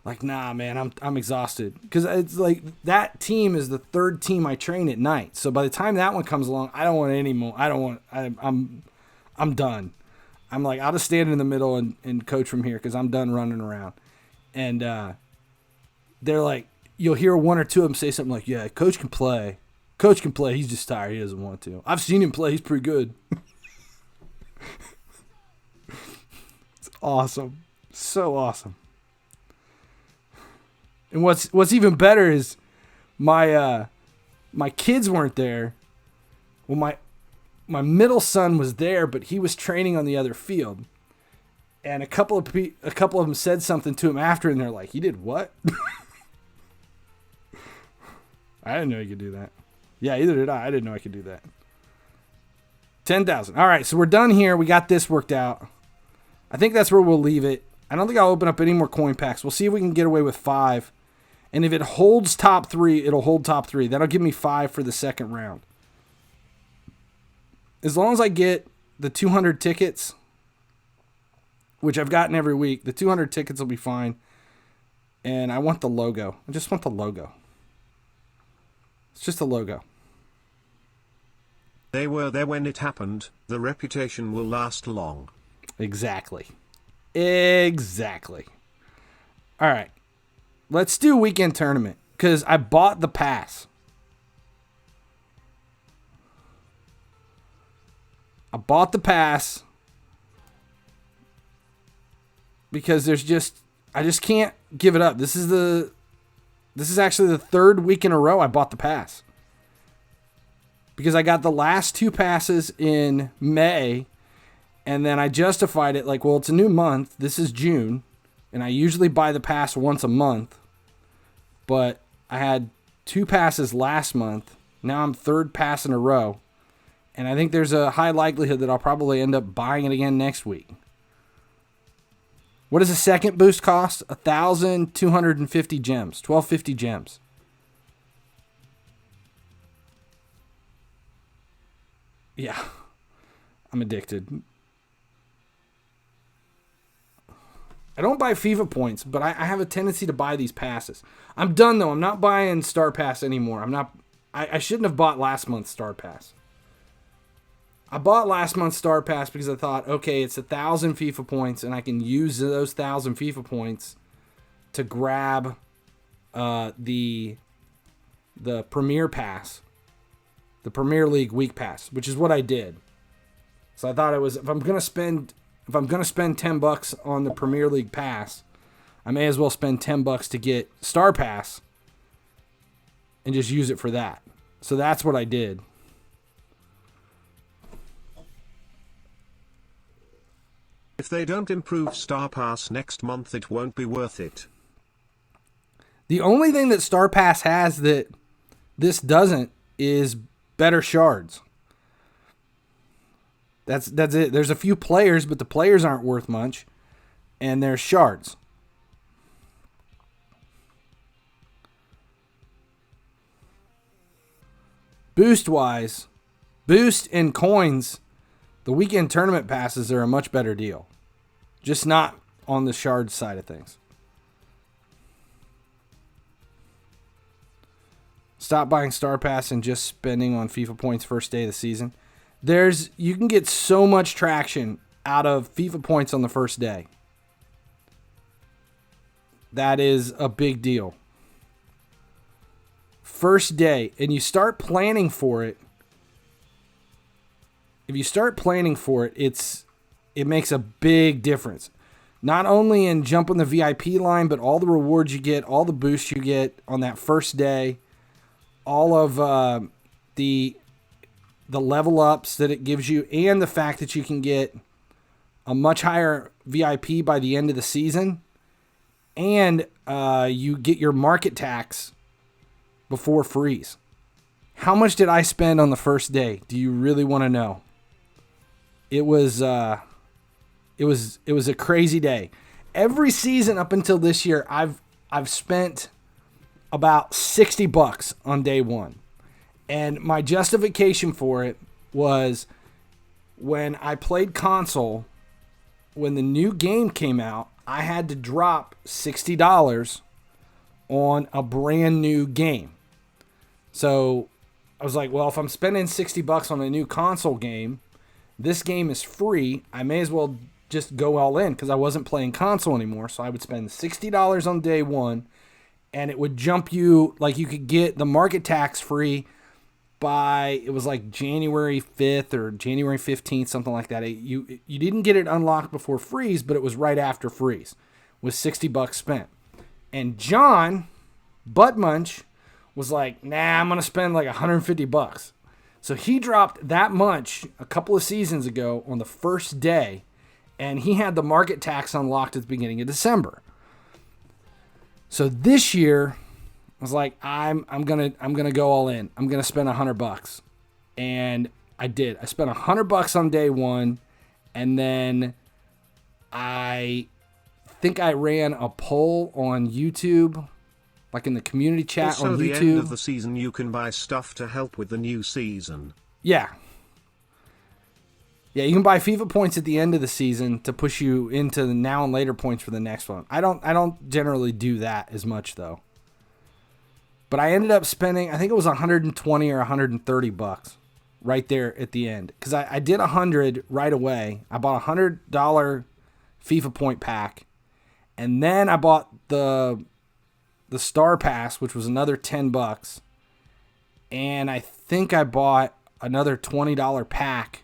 Like, nah, man, I'm exhausted. Because it's like that team is the 3rd team I train at night. So by the time that one comes along, I don't want any more. I'm done. I'm like, I'll just stand in the middle and coach from here because I'm done running around. And they're like, you'll hear 1 or 2 of them say something like, "Yeah, coach can play. Coach can play. He's just tired. He doesn't want to. I've seen him play. He's pretty good." It's awesome. So awesome. And what's even better is my kids weren't there. Well, my middle son was there, but he was training on the other field. And a couple of them said something to him after, and they're like, "You did what?" I didn't know you could do that. Yeah, either did I. I didn't know I could do that. 10,000. All right, so we're done here. We got this worked out. I think that's where we'll leave it. I don't think I'll open up any more coin packs. We'll see if we can get away with 5. And if it holds top 3, it'll hold top 3. That'll give me 5 for the second round. As long as I get the 200 tickets, which I've gotten every week. The 200 tickets will be fine. And I want the logo. I just want the logo. It's just a logo.
They were there when it happened. The reputation will last long.
Exactly. Exactly. All right. Let's do weekend tournament because I bought the pass. I bought the pass because I just can't give it up. This is actually the third week in a row I bought the pass. Because I got the last 2 passes in May, and then I justified it like, well, it's a new month. This is June, and I usually buy the pass once a month. But I had 2 passes last month. Now I'm third pass in a row. And I think there's a high likelihood that I'll probably end up buying it again next week. What does a second boost cost? 1,250 gems. 1,250 gems. Yeah. I'm addicted. I don't buy FIFA points, but I have a tendency to buy these passes. I'm done, though. I'm not buying Star Pass anymore. I shouldn't have bought last month's Star Pass. I bought last month's Star Pass because I thought, okay, it's 1,000 FIFA points, and I can use those 1,000 FIFA points to grab the Premier Pass, the Premier League Week Pass, which is what I did. So I thought it was if I'm gonna spend $10 on the Premier League Pass, I may as well spend $10 to get Star Pass and just use it for that. So that's what I did.
If they don't improve Star Pass next month, it won't be worth it.
The only thing that Star Pass has that this doesn't is better shards. That's it. There's a few players, but the players aren't worth much. And there's shards. Boost-wise, boost and coins, the weekend tournament passes are a much better deal. Just not on the shard side of things. Stop buying Star Pass and just spending on FIFA points first day of the season. You can get so much traction out of FIFA points on the first day. That is a big deal. First day, and you start planning for it. If you start planning for it, it makes a big difference. Not only in jumping the VIP line, but all the rewards you get, all the boosts you get on that first day, all of the level ups that it gives you, and the fact that you can get a much higher VIP by the end of the season, and you get your market tax before freeze. How much did I spend on the first day? Do you really want to know? It was a crazy day. Every season up until this year, I've spent about $60 on day one. And my justification for it was when I played console, when the new game came out, I had to drop $60 on a brand new game. So I was like, well, if I'm spending $60 on a new console game, this game is free. I may as well just go all in because I wasn't playing console anymore. So I would spend $60 on day one, and it would jump you, like you could get the market tax free by, it was like January 5th or January 15th, something like that. You didn't get it unlocked before freeze, but it was right after freeze with $60 spent. And John Buttmunch was like, nah, I'm going to spend like $150. So he dropped that much a couple of seasons ago on the first day, and he had the market tax unlocked at the beginning of December. So this year, I was like, I'm gonna go all in. I'm gonna spend $100, and I did. I spent $100 on day one, and then I think I ran a poll on YouTube, like in the community chat
also,
on
the
YouTube.
end of the season, you can buy stuff to help with the new season.
Yeah. Yeah, you can buy FIFA points at the end of the season to push you into the now and later points for the next one. I don't generally do that as much though. But I ended up spending, I think it was 120 or 130 bucks right there at the end. Because I did 100 right away. I bought a $100 FIFA point pack. And then I bought the Star Pass, which was another 10 bucks. And I think I bought another $20 pack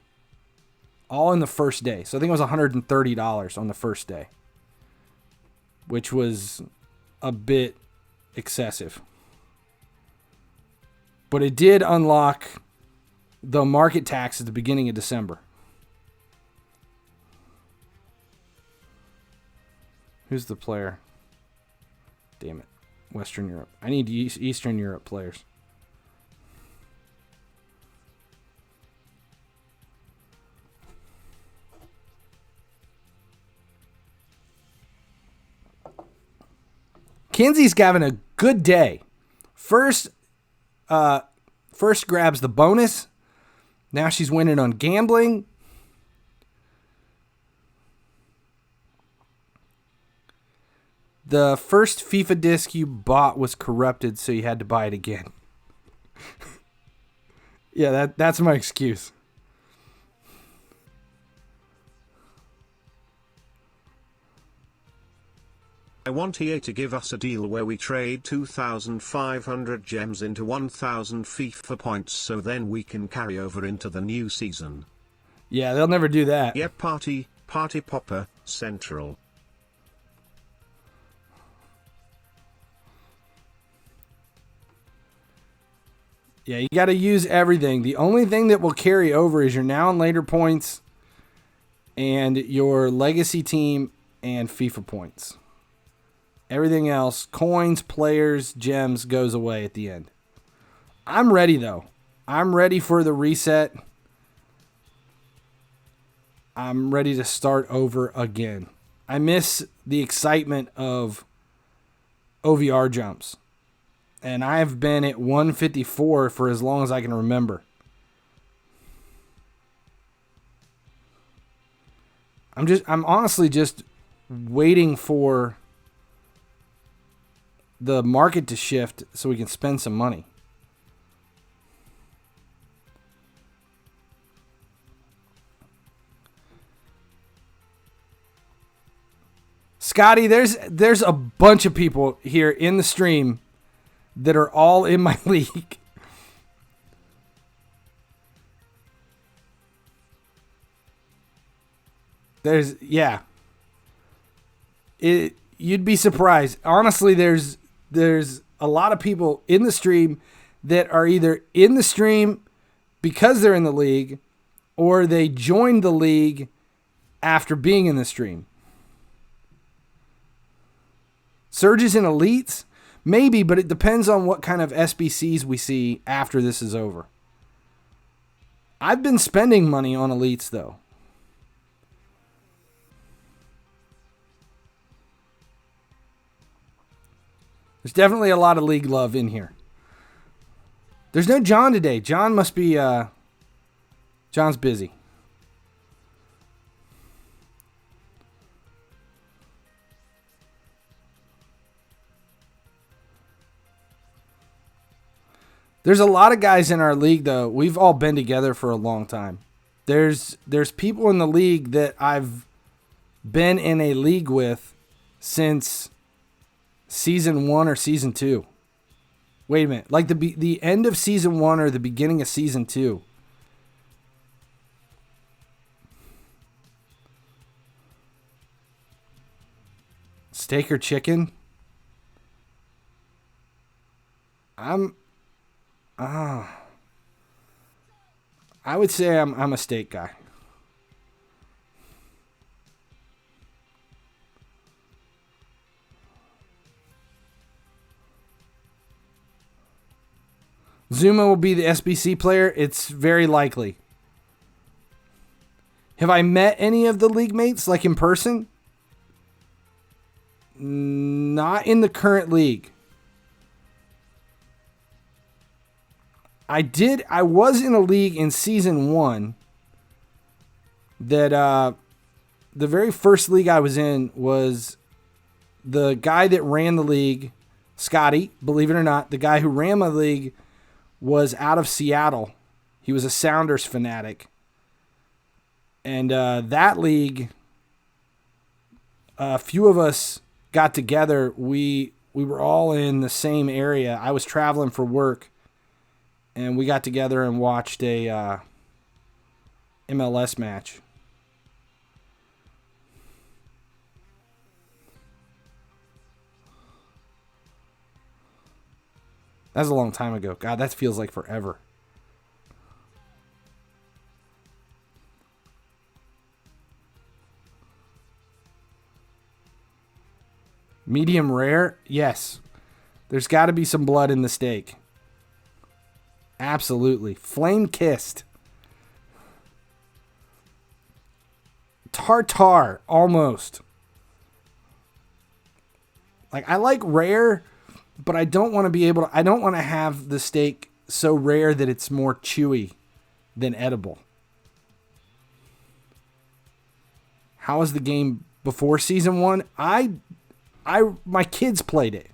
all in the first day. So I think it was $130 on the first day, which was a bit excessive. But it did unlock the market tax at the beginning of December. Who's the player? Damn it. Western Europe. I need Eastern Europe players. Kenzie's having a good day. First grabs the bonus. Now she's winning on gambling. The first FIFA disc you bought was corrupted, so you had to buy it again. Yeah, that's my excuse.
I want EA to give us a deal where we trade 2,500 gems into 1,000 FIFA points so then we can carry over into the new season.
Yeah, they'll never do that.
Yep, party popper, central.
Yeah, you got to use everything. The only thing that will carry over is your now and later points and your legacy team and FIFA points. Everything else, coins, players, gems, goes away at the end. I'm ready, though. I'm ready for the reset. I'm ready to start over again. I miss the excitement of OVR jumps. And I've been at 154 for as long as I can remember. I'm honestly just waiting for the market to shift so we can spend some money. Scotty, there's a bunch of people here in the stream that are all in my league. You'd be surprised. Honestly, there's a lot of people in the stream that are either in the stream because they're in the league or they joined the league after being in the stream. Surges in elites? Maybe, but it depends on what kind of SBCs we see after this is over. I've been spending money on elites, though. There's definitely a lot of league love in here. There's no John today. John must be... John's busy. There's a lot of guys in our league, though. We've all been together for a long time. There's people in the league that I've been in a league with since season 1 or season 2. Wait a minute. Like the end of season 1 or the beginning of season 2. Steak or chicken? I would say I'm a steak guy. Zuma will be the SBC player. It's very likely. Have I met any of the league mates, like in person? Not in the current league. I was in a league in season 1 that the very first league I was in was the guy that ran the league, Scotty, believe it or not, the guy who ran my league was out of Seattle. He was a Sounders fanatic. And that league, a few of us got together. We were all in the same area. I was traveling for work, and we got together and watched a MLS match. That was a long time ago. God, that feels like forever. Medium rare? Yes. There's got to be some blood in the steak. Absolutely. Flame kissed. Tartar, almost. Like, I like rare, but I don't want to be able to, I don't want to have the steak so rare that it's more chewy than edible. How was the game before season 1? My kids played it.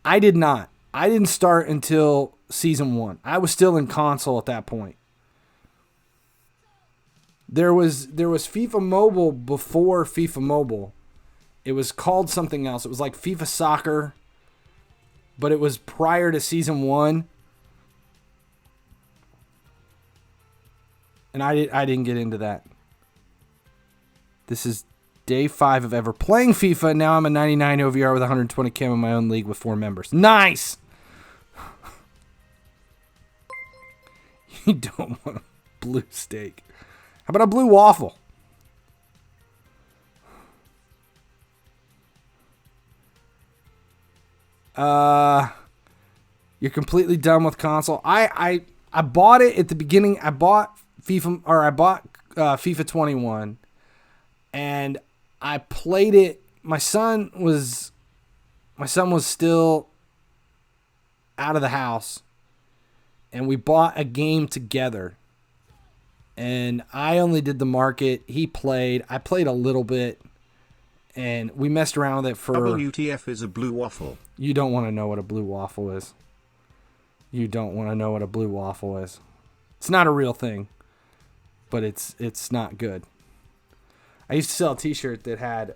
I did not. I didn't start until season 1. I was still in console at that point. There was FIFA Mobile before FIFA Mobile. It was called something else. It was like FIFA Soccer, but it was prior to season 1. And I didn't get into that. This is day 5 of ever playing FIFA. Now I'm a 99 OVR with 120 cam in my own league with 4 members. Nice! You don't want a blue steak. How about a blue waffle? You're completely done with console. I bought it at the beginning. I bought FIFA 21, and I played it. My son was still out of the house, and we bought a game together. And I only did the market. He played. I played a little bit, and we messed around with it for.
WTF is a blue waffle.
You don't want to know what a blue waffle is. You don't want to know what a blue waffle is. It's not a real thing, but it's not good. I used to sell a T-shirt that had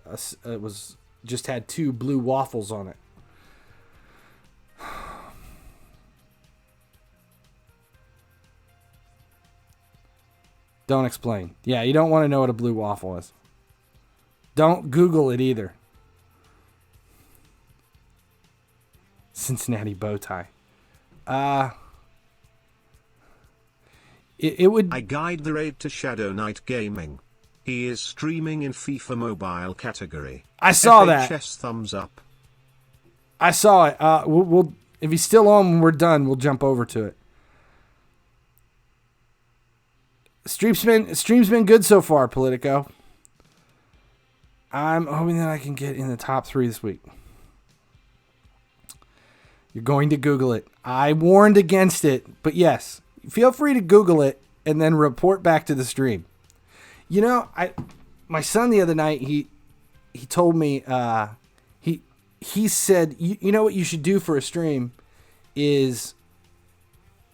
had 2 blue waffles on it. Don't explain. Yeah, you don't want to know what a blue waffle is. Don't Google it either. Cincinnati bow tie. It would.
I guide the raid to Shadow Knight Gaming. He is streaming in FIFA Mobile category.
I saw that.
FHS thumbs up.
I saw it. We'll if he's still on when we're done, we'll jump over to it. Stream's been good so far, Politico. I'm hoping that I can get in the top 3 this week. You're going to Google it. I warned against it, but yes, feel free to Google it and then report back to the stream. You know, my son the other night, he told me, he said, you know what you should do for a stream is,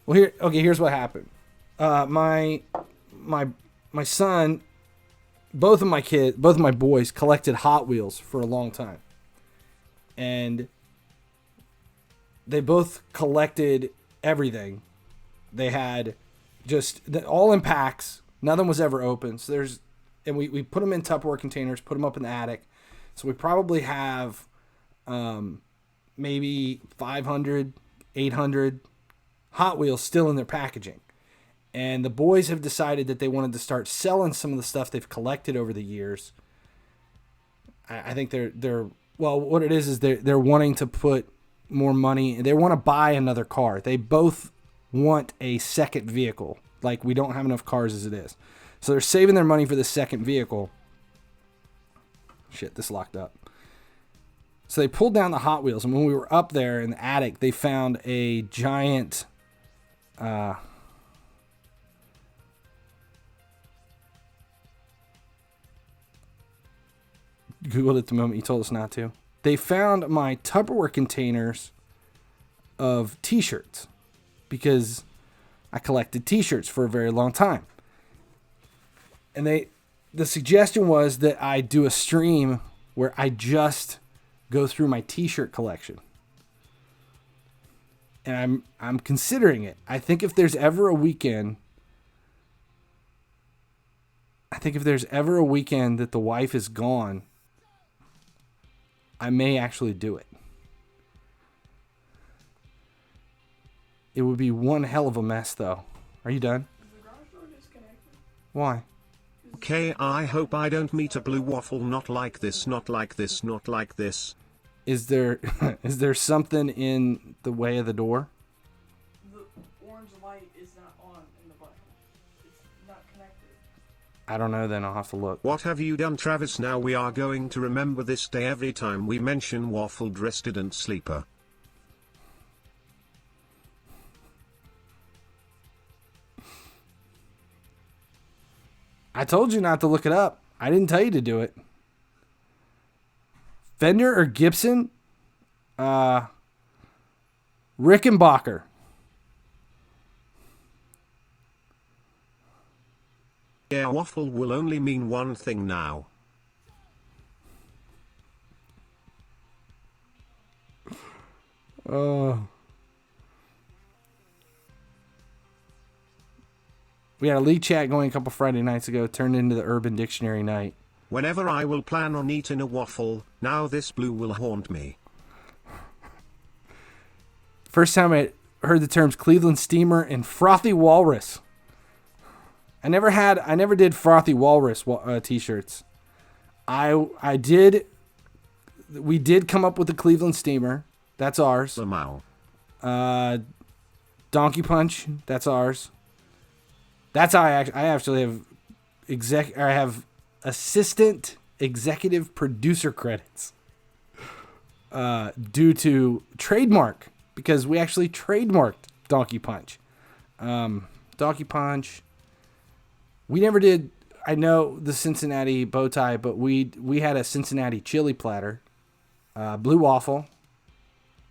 well, here's what happened. My son, both of my boys collected Hot Wheels for a long time. And they both collected everything. They had all in packs. Nothing was ever open. So we put them in Tupperware containers, put them up in the attic. So we probably have maybe 500, 800 Hot Wheels still in their packaging. And the boys have decided that they wanted to start selling some of the stuff they've collected over the years. I think what it is they're wanting to put more money. They want to buy another car. They both want a second vehicle. Like, we don't have enough cars as it is. So they're saving their money for the second vehicle. Shit, this locked up. So they pulled down the Hot Wheels, and when we were up there in the attic, they found a giant Googled it the moment you told us not to. They found my Tupperware containers of t-shirts because I collected t-shirts for a very long time. And the suggestion was that I do a stream where I just go through my t-shirt collection. And I'm considering it. I think if there's ever a weekend that the wife is gone, I may actually do it. It would be one hell of a mess, though. Are you done? Why?
Okay, I hope I don't meet a blue waffle. Not like this, not like this, not like this.
Is there something in the way of the door?
The orange light is not on in the button. It's not connected.
I don't know, then I'll have to look.
What have you done, Travis? Now we are going to remember this day every time we mention waffled resident sleeper.
I told you not to look it up. I didn't tell you to do it. Fender or Gibson? Rickenbacker.
Yeah, waffle will only mean one thing now.
We had a league chat going a couple Friday nights ago. Turned into the Urban Dictionary night.
Whenever I will plan on eating a waffle, now this blue will haunt me.
First time I heard the terms Cleveland Steamer and Frothy Walrus. I never did Frothy Walrus t-shirts. We did come up with the Cleveland Steamer. That's ours.
Lamau.
Donkey Punch. That's ours. That's how I actually have I have assistant executive producer credits due to trademark, because we actually trademarked Donkey Punch. Donkey Punch. We never did. I know the Cincinnati bow tie, but we had a Cincinnati chili platter, blue waffle.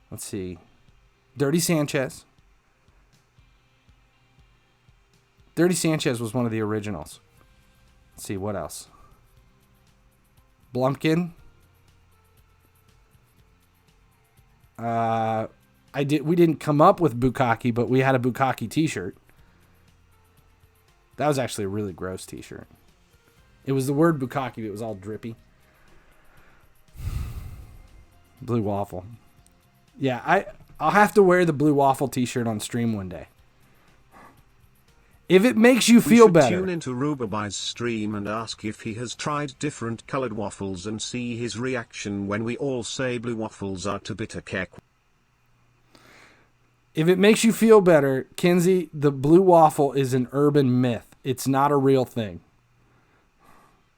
Let's see, Dirty Sanchez. Dirty Sanchez was one of the originals. Let's see, what else? Blumpkin. We didn't come up with Bukkake, but we had a Bukkake t-shirt. That was actually a really gross t-shirt. It was the word Bukkake, it was all drippy. Blue waffle. Yeah, I'll have to wear the blue waffle t-shirt on stream one day. If it makes you feel better.
Tune into Rubabai's stream and ask if he has tried different colored waffles and see his reaction when we all say blue waffles are too bitter kek.
If it makes you feel better, Kinsey, the blue waffle is an urban myth. It's not a real thing.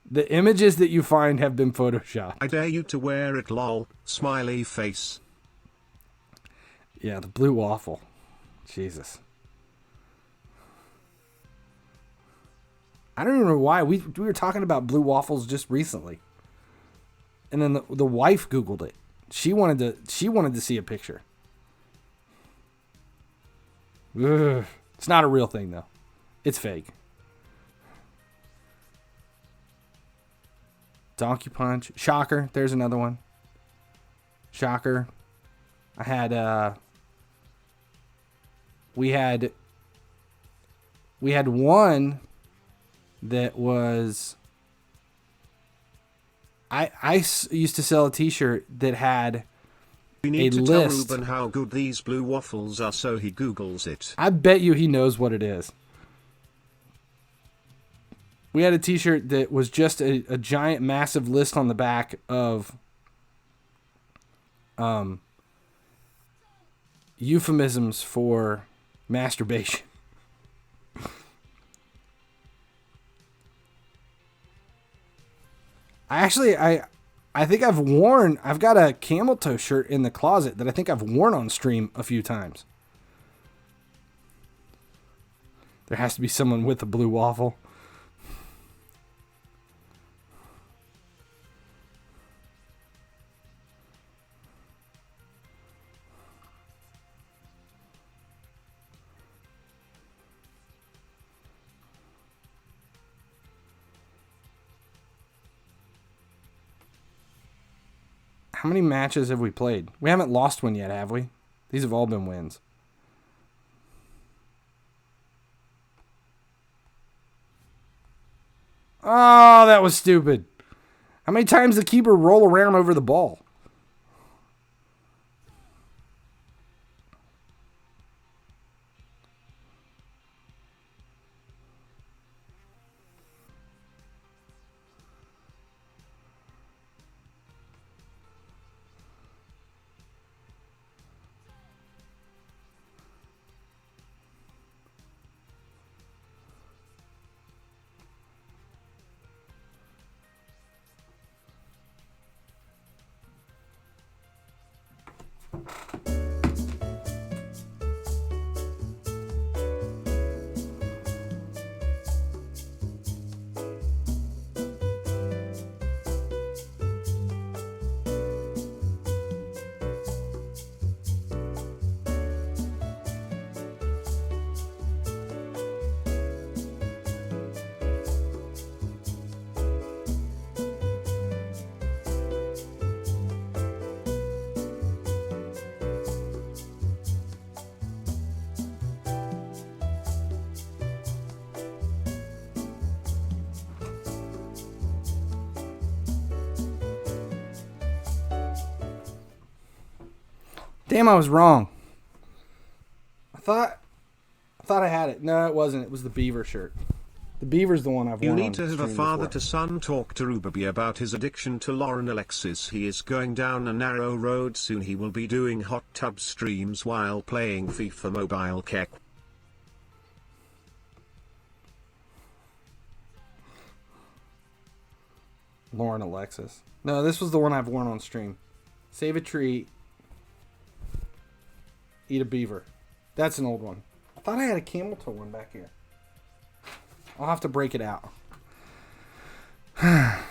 The images that you find have been photoshopped.
I dare you to wear it, lol, smiley face.
Yeah, the blue waffle. Jesus. I don't even know why. We were talking about blue waffles just recently. And then the wife Googled it. She wanted to see a picture. Ugh. It's not a real thing, though. It's fake. Donkey Punch. Shocker. There's another one. Shocker. I had we had one that was I used to sell a t-shirt that had
We need
a
to
list.
tell Ruben how good these blue waffles are, so he Googles it.
I bet you he knows what it is. We had a t-shirt that was just a giant, massive list on the back of euphemisms for masturbation. I think I've got a camel toe shirt in the closet that I think I've worn on stream a few times. There has to be someone with a blue waffle. How many matches have we played? We haven't lost one yet, have we? These have all been wins. Oh, that was stupid. How many times did the keeper roll around over the ball? Damn, I was wrong. I thought I had it. No, it wasn't. It was the beaver shirt. The beaver's the one I've
You
worn
need
on
to have a
stream
father-to-son talk to Ruby about his addiction to Lauren Alexis. He is going down a narrow road soon. He will be doing hot tub streams while playing FIFA Mobile Kek.
Lauren Alexis. No, this was the one I've worn on stream. Save a tree. Eat a beaver. That's an old one. I thought I had a camel toe one back here. I'll have to break it out. I'll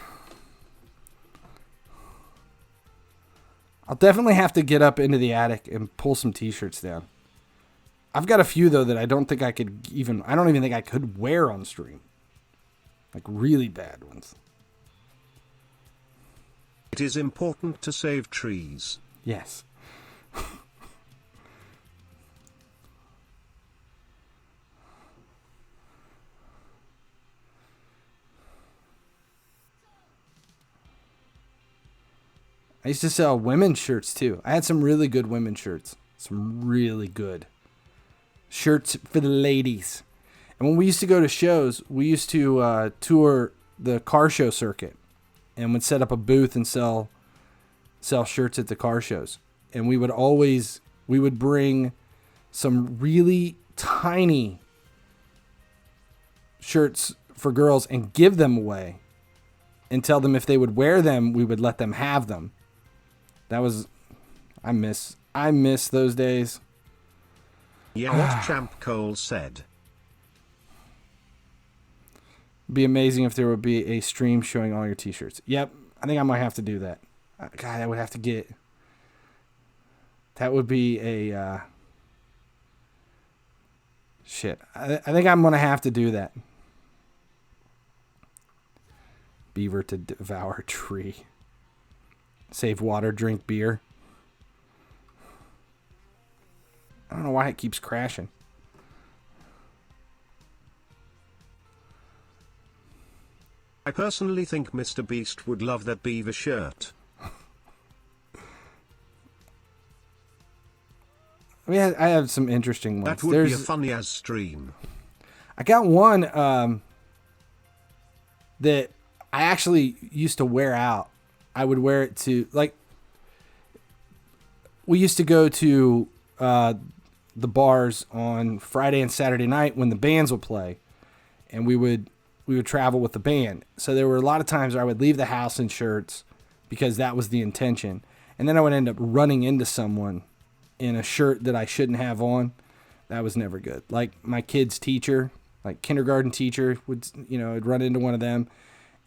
definitely have to get up into the attic and pull some t-shirts down. I've got a few, though, that I don't think I could even... I don't even think I could wear on stream. Like, really bad ones.
It is important to save trees.
Yes. I used to sell women's shirts, too. I had some really good women's shirts. Some really good shirts for the ladies. And when we used to go to shows, we used to tour the car show circuit and would set up a booth and sell shirts at the car shows. And we would bring some really tiny shirts for girls and give them away and tell them if they would wear them, we would let them have them. That was, I miss those days.
Yeah, what Champ Cole said.
Be amazing if there would be a stream showing all your t-shirts. Yep, I think I might have to do that. God, I would have to get... That would be a... Shit. I think I'm going to have to do that. Beaver to devour tree. Save water, drink beer. I don't know why it keeps crashing.
I personally think Mr. Beast would love that beaver shirt.
I mean, I have some interesting ones.
That would be a funny as stream.
I got one that I actually used to wear out. I would wear it to, like, we used to go to the bars on Friday and Saturday night when the bands would play, and we would travel with the band. So there were a lot of times where I would leave the house in shirts because that was the intention, and then I would end up running into someone in a shirt that I shouldn't have on. That was never good. Like my kid's teacher, like kindergarten teacher, I'd run into one of them,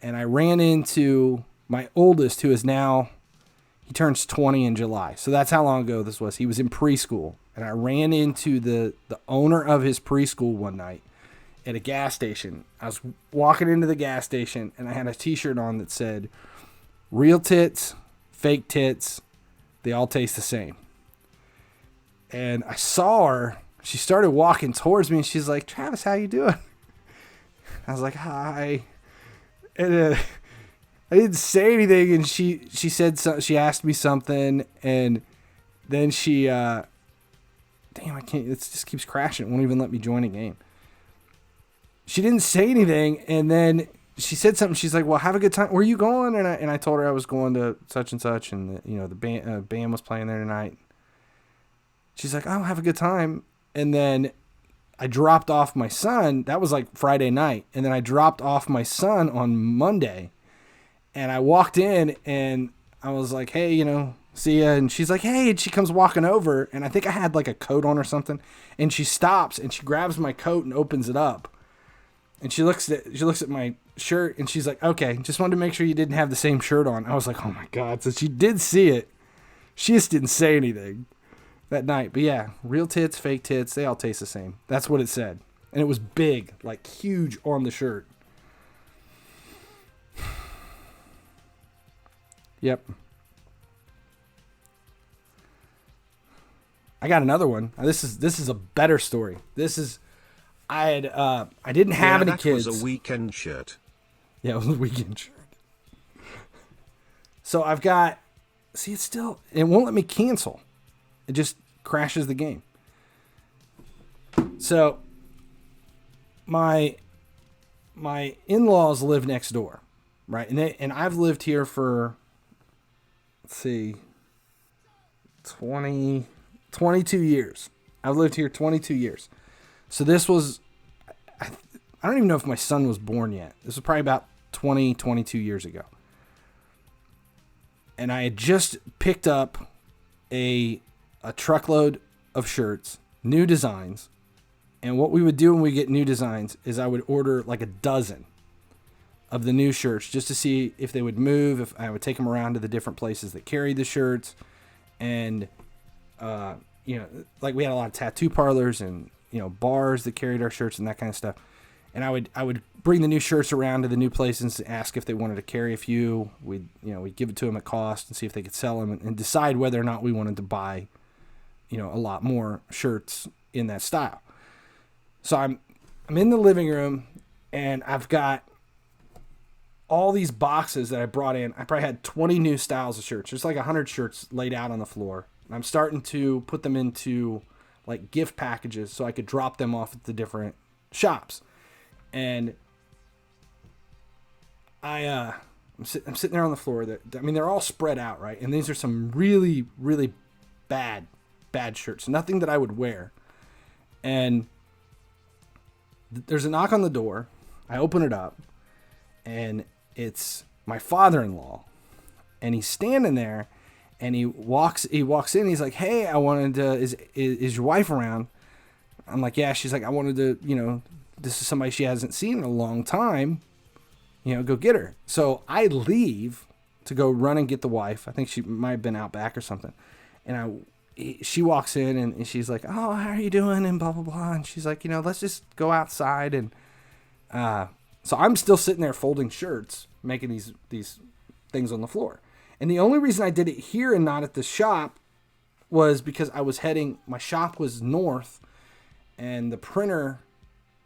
and I ran into my oldest, who is now, he turns 20 in July. So that's how long ago this was. He was in preschool. And I ran into the owner of his preschool one night at a gas station. I was walking into the gas station, and I had a t-shirt on that said, "Real tits, fake tits, they all taste the same. And I saw her. She started walking towards me, and she's like, Travis, how you doing? I was like, hi. And I didn't say anything, and she said something. She asked me something, and then she, damn, I can't. It just keeps crashing. It won't even let me join a game. She didn't say anything, and then she said something. She's like, well, have a good time. Where are you going? And I told her I was going to such and such, and the band was playing there tonight. She's like, oh, have a good time. And then I dropped off my son. That was like Friday night. And then I dropped off my son on Monday. And I walked in and I was like, hey, see ya. And she's like, hey, and she comes walking over. And I think I had like a coat on or something. And she stops and she grabs my coat and opens it up. And she looks at my shirt and she's like, okay, just wanted to make sure you didn't have the same shirt on. I was like, oh my God. So she did see it. She just didn't say anything that night. But yeah, real tits, fake tits, they all taste the same. That's what it said. And it was big, like huge on the shirt. Yep. I got another one. This is a better story. I didn't have any kids.
That was a weekend shirt.
Yeah, it was a weekend shirt. So I've got, it won't let me cancel. It just crashes the game. So my in-laws live next door, right? And I've lived here for, 22 years. I've lived here 22 years. So this was, I don't even know if my son was born yet. This was probably about 22 years ago. And I had just picked up a truckload of shirts, new designs. And what we would do when we get new designs is I would order like a dozen of the new shirts just to see if they would move, if I would take them around to the different places that carried the shirts. And, like we had a lot of tattoo parlors and, bars that carried our shirts and that kind of stuff. And I would bring the new shirts around to the new places and ask if they wanted to carry a few. We'd give it to them at cost and see if they could sell them and decide whether or not we wanted to buy, a lot more shirts in that style. So I'm in the living room and I've got all these boxes that I brought in. I probably had 20 new styles of shirts. There's like 100 shirts laid out on the floor. And I'm starting to put them into like gift packages so I could drop them off at the different shops. And I'm sitting there on the floor. They're all spread out, right? And these are some really, really bad shirts. Nothing that I would wear. And there's a knock on the door. I open it up, and it's my father-in-law. And he's standing there, and he walks in. He's like, "Hey, I wanted to. Is your wife around?" I'm like, "Yeah." She's like, "I wanted to, this is somebody she hasn't seen in a long time. Go get her." So I leave to go run and get the wife. I think she might have been out back or something. And she walks in and she's like, "Oh, how are you doing?" And blah, blah, blah. And she's like, let's just go outside. And so I'm still sitting there folding shirts, making these things on the floor. And the only reason I did it here and not at the shop was because my shop was north and the printer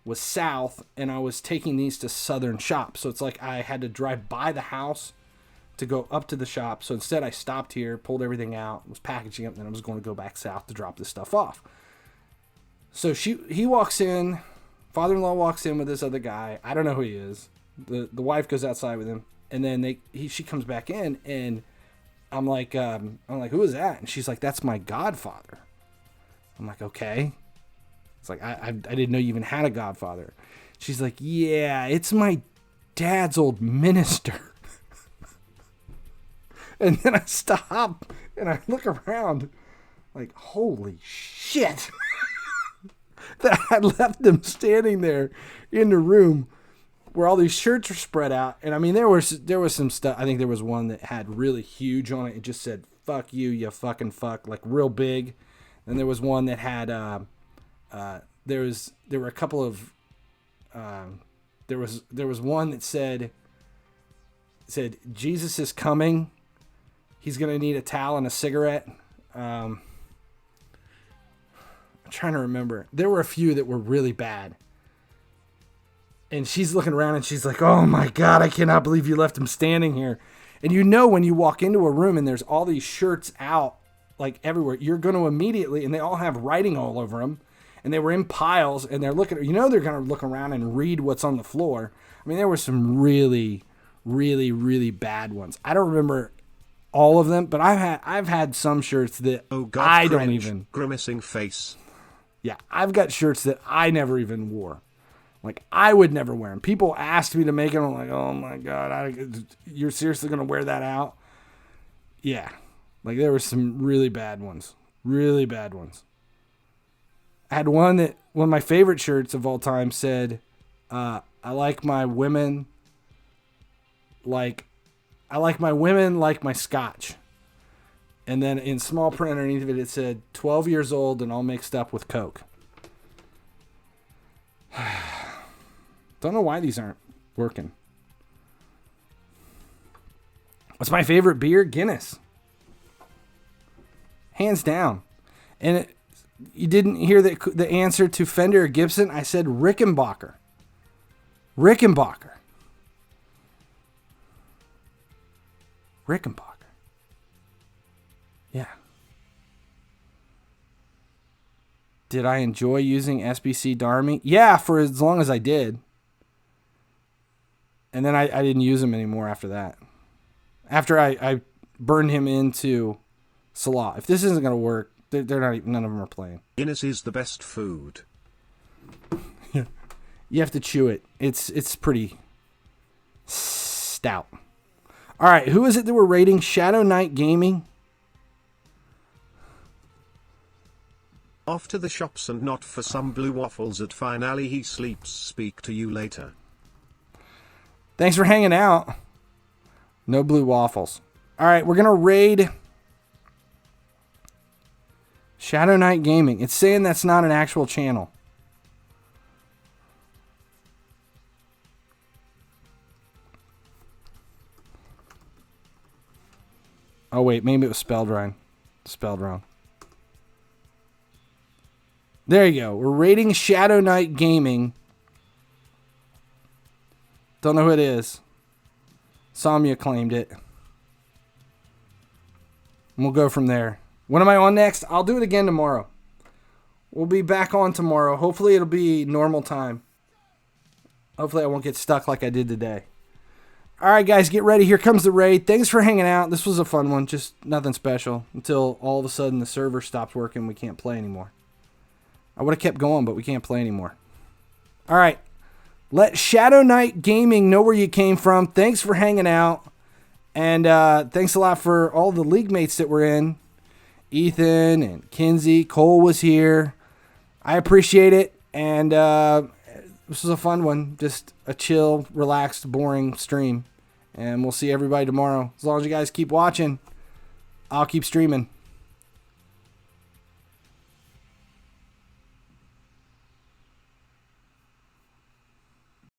was south, and I was taking these to southern shops. So it's like I had to drive by the house to go up to the shop. So instead I stopped here, pulled everything out, was packaging it, and then I was going to go back south to drop this stuff off. So he walks in, father-in-law walks in with this other guy. I don't know who he is. The wife goes outside with him, and then she comes back in, and I'm like, who is that? And she's like, "That's my godfather." I'm like, "Okay." It's like, I didn't know you even had a godfather. She's like, "Yeah, it's my dad's old minister." And then I stop and I look around like, holy shit. That I left them standing there in the room where all these shirts are spread out. And I mean, there was some stuff. I think there was one that had really huge on it. It just said, "Fuck you, you fucking fuck," like real big. And there was one that had, there were a couple of, there was one that said, "Jesus is coming. He's going to need a towel and a cigarette. I'm trying to remember. There were a few that were really bad. And she's looking around and she's like, oh my God, I cannot believe you left him standing here. And you know when you walk into a room and there's all these shirts out like everywhere, you're going to immediately, and they all have writing all over them. And they were in piles and they're looking, you know, they're going to look around and read what's on the floor. I mean, there were some really, really, really bad ones. I don't remember all of them, but I've had some shirts that I don't even.
Grimacing face.
Yeah, I've got shirts that I never even wore. Like, I would never wear them. People asked me to make them. I'm like, oh, my God. You're seriously going to wear that out? Yeah. Like, there were some really bad ones. Really bad ones. I had one of my favorite shirts of all time said, I like my women like my scotch. And then in small print underneath of it, it said, 12 years old and all mixed up with Coke. Don't know why these aren't working. What's my favorite beer? Guinness. Hands down. And you didn't hear the answer to Fender or Gibson? I said Rickenbacker. Rickenbacker. Yeah. Did I enjoy using SBC Darmy? Yeah, for as long as I did. And then I didn't use him anymore after that. After I burned him into Salah. If this isn't going to work, they're not. None of them are playing.
Guinness is the best food.
You have to chew it. It's pretty stout. All right, who is it that we're rating? Shadow Knight Gaming.
Off to the shops and not for some blue waffles at finale he sleeps. Speak to you later.
Thanks for hanging out. No blue waffles. All right, we're going to raid Shadow Knight Gaming. It's saying that's not an actual channel. Oh, wait, maybe it was spelled wrong. Spelled wrong. There you go. We're rating Shadow Knight Gaming. Don't know who it is. Samya claimed it. And we'll go from there. When am I on next? I'll do it again tomorrow. We'll be back on tomorrow. Hopefully it'll be normal time. Hopefully I won't get stuck like I did today. All right, guys, get ready. Here comes the raid. Thanks for hanging out. This was a fun one. Just nothing special until all of a sudden the server stops working. We can't play anymore. I would have kept going, but we can't play anymore. All right. Let Shadow Knight Gaming know where you came from. Thanks for hanging out. And thanks a lot for all the league mates that were in. Ethan and Kinsey. Cole was here. I appreciate it. And this was a fun one. Just a chill, relaxed, boring stream. And we'll see everybody tomorrow. As long as you guys keep watching, I'll keep streaming.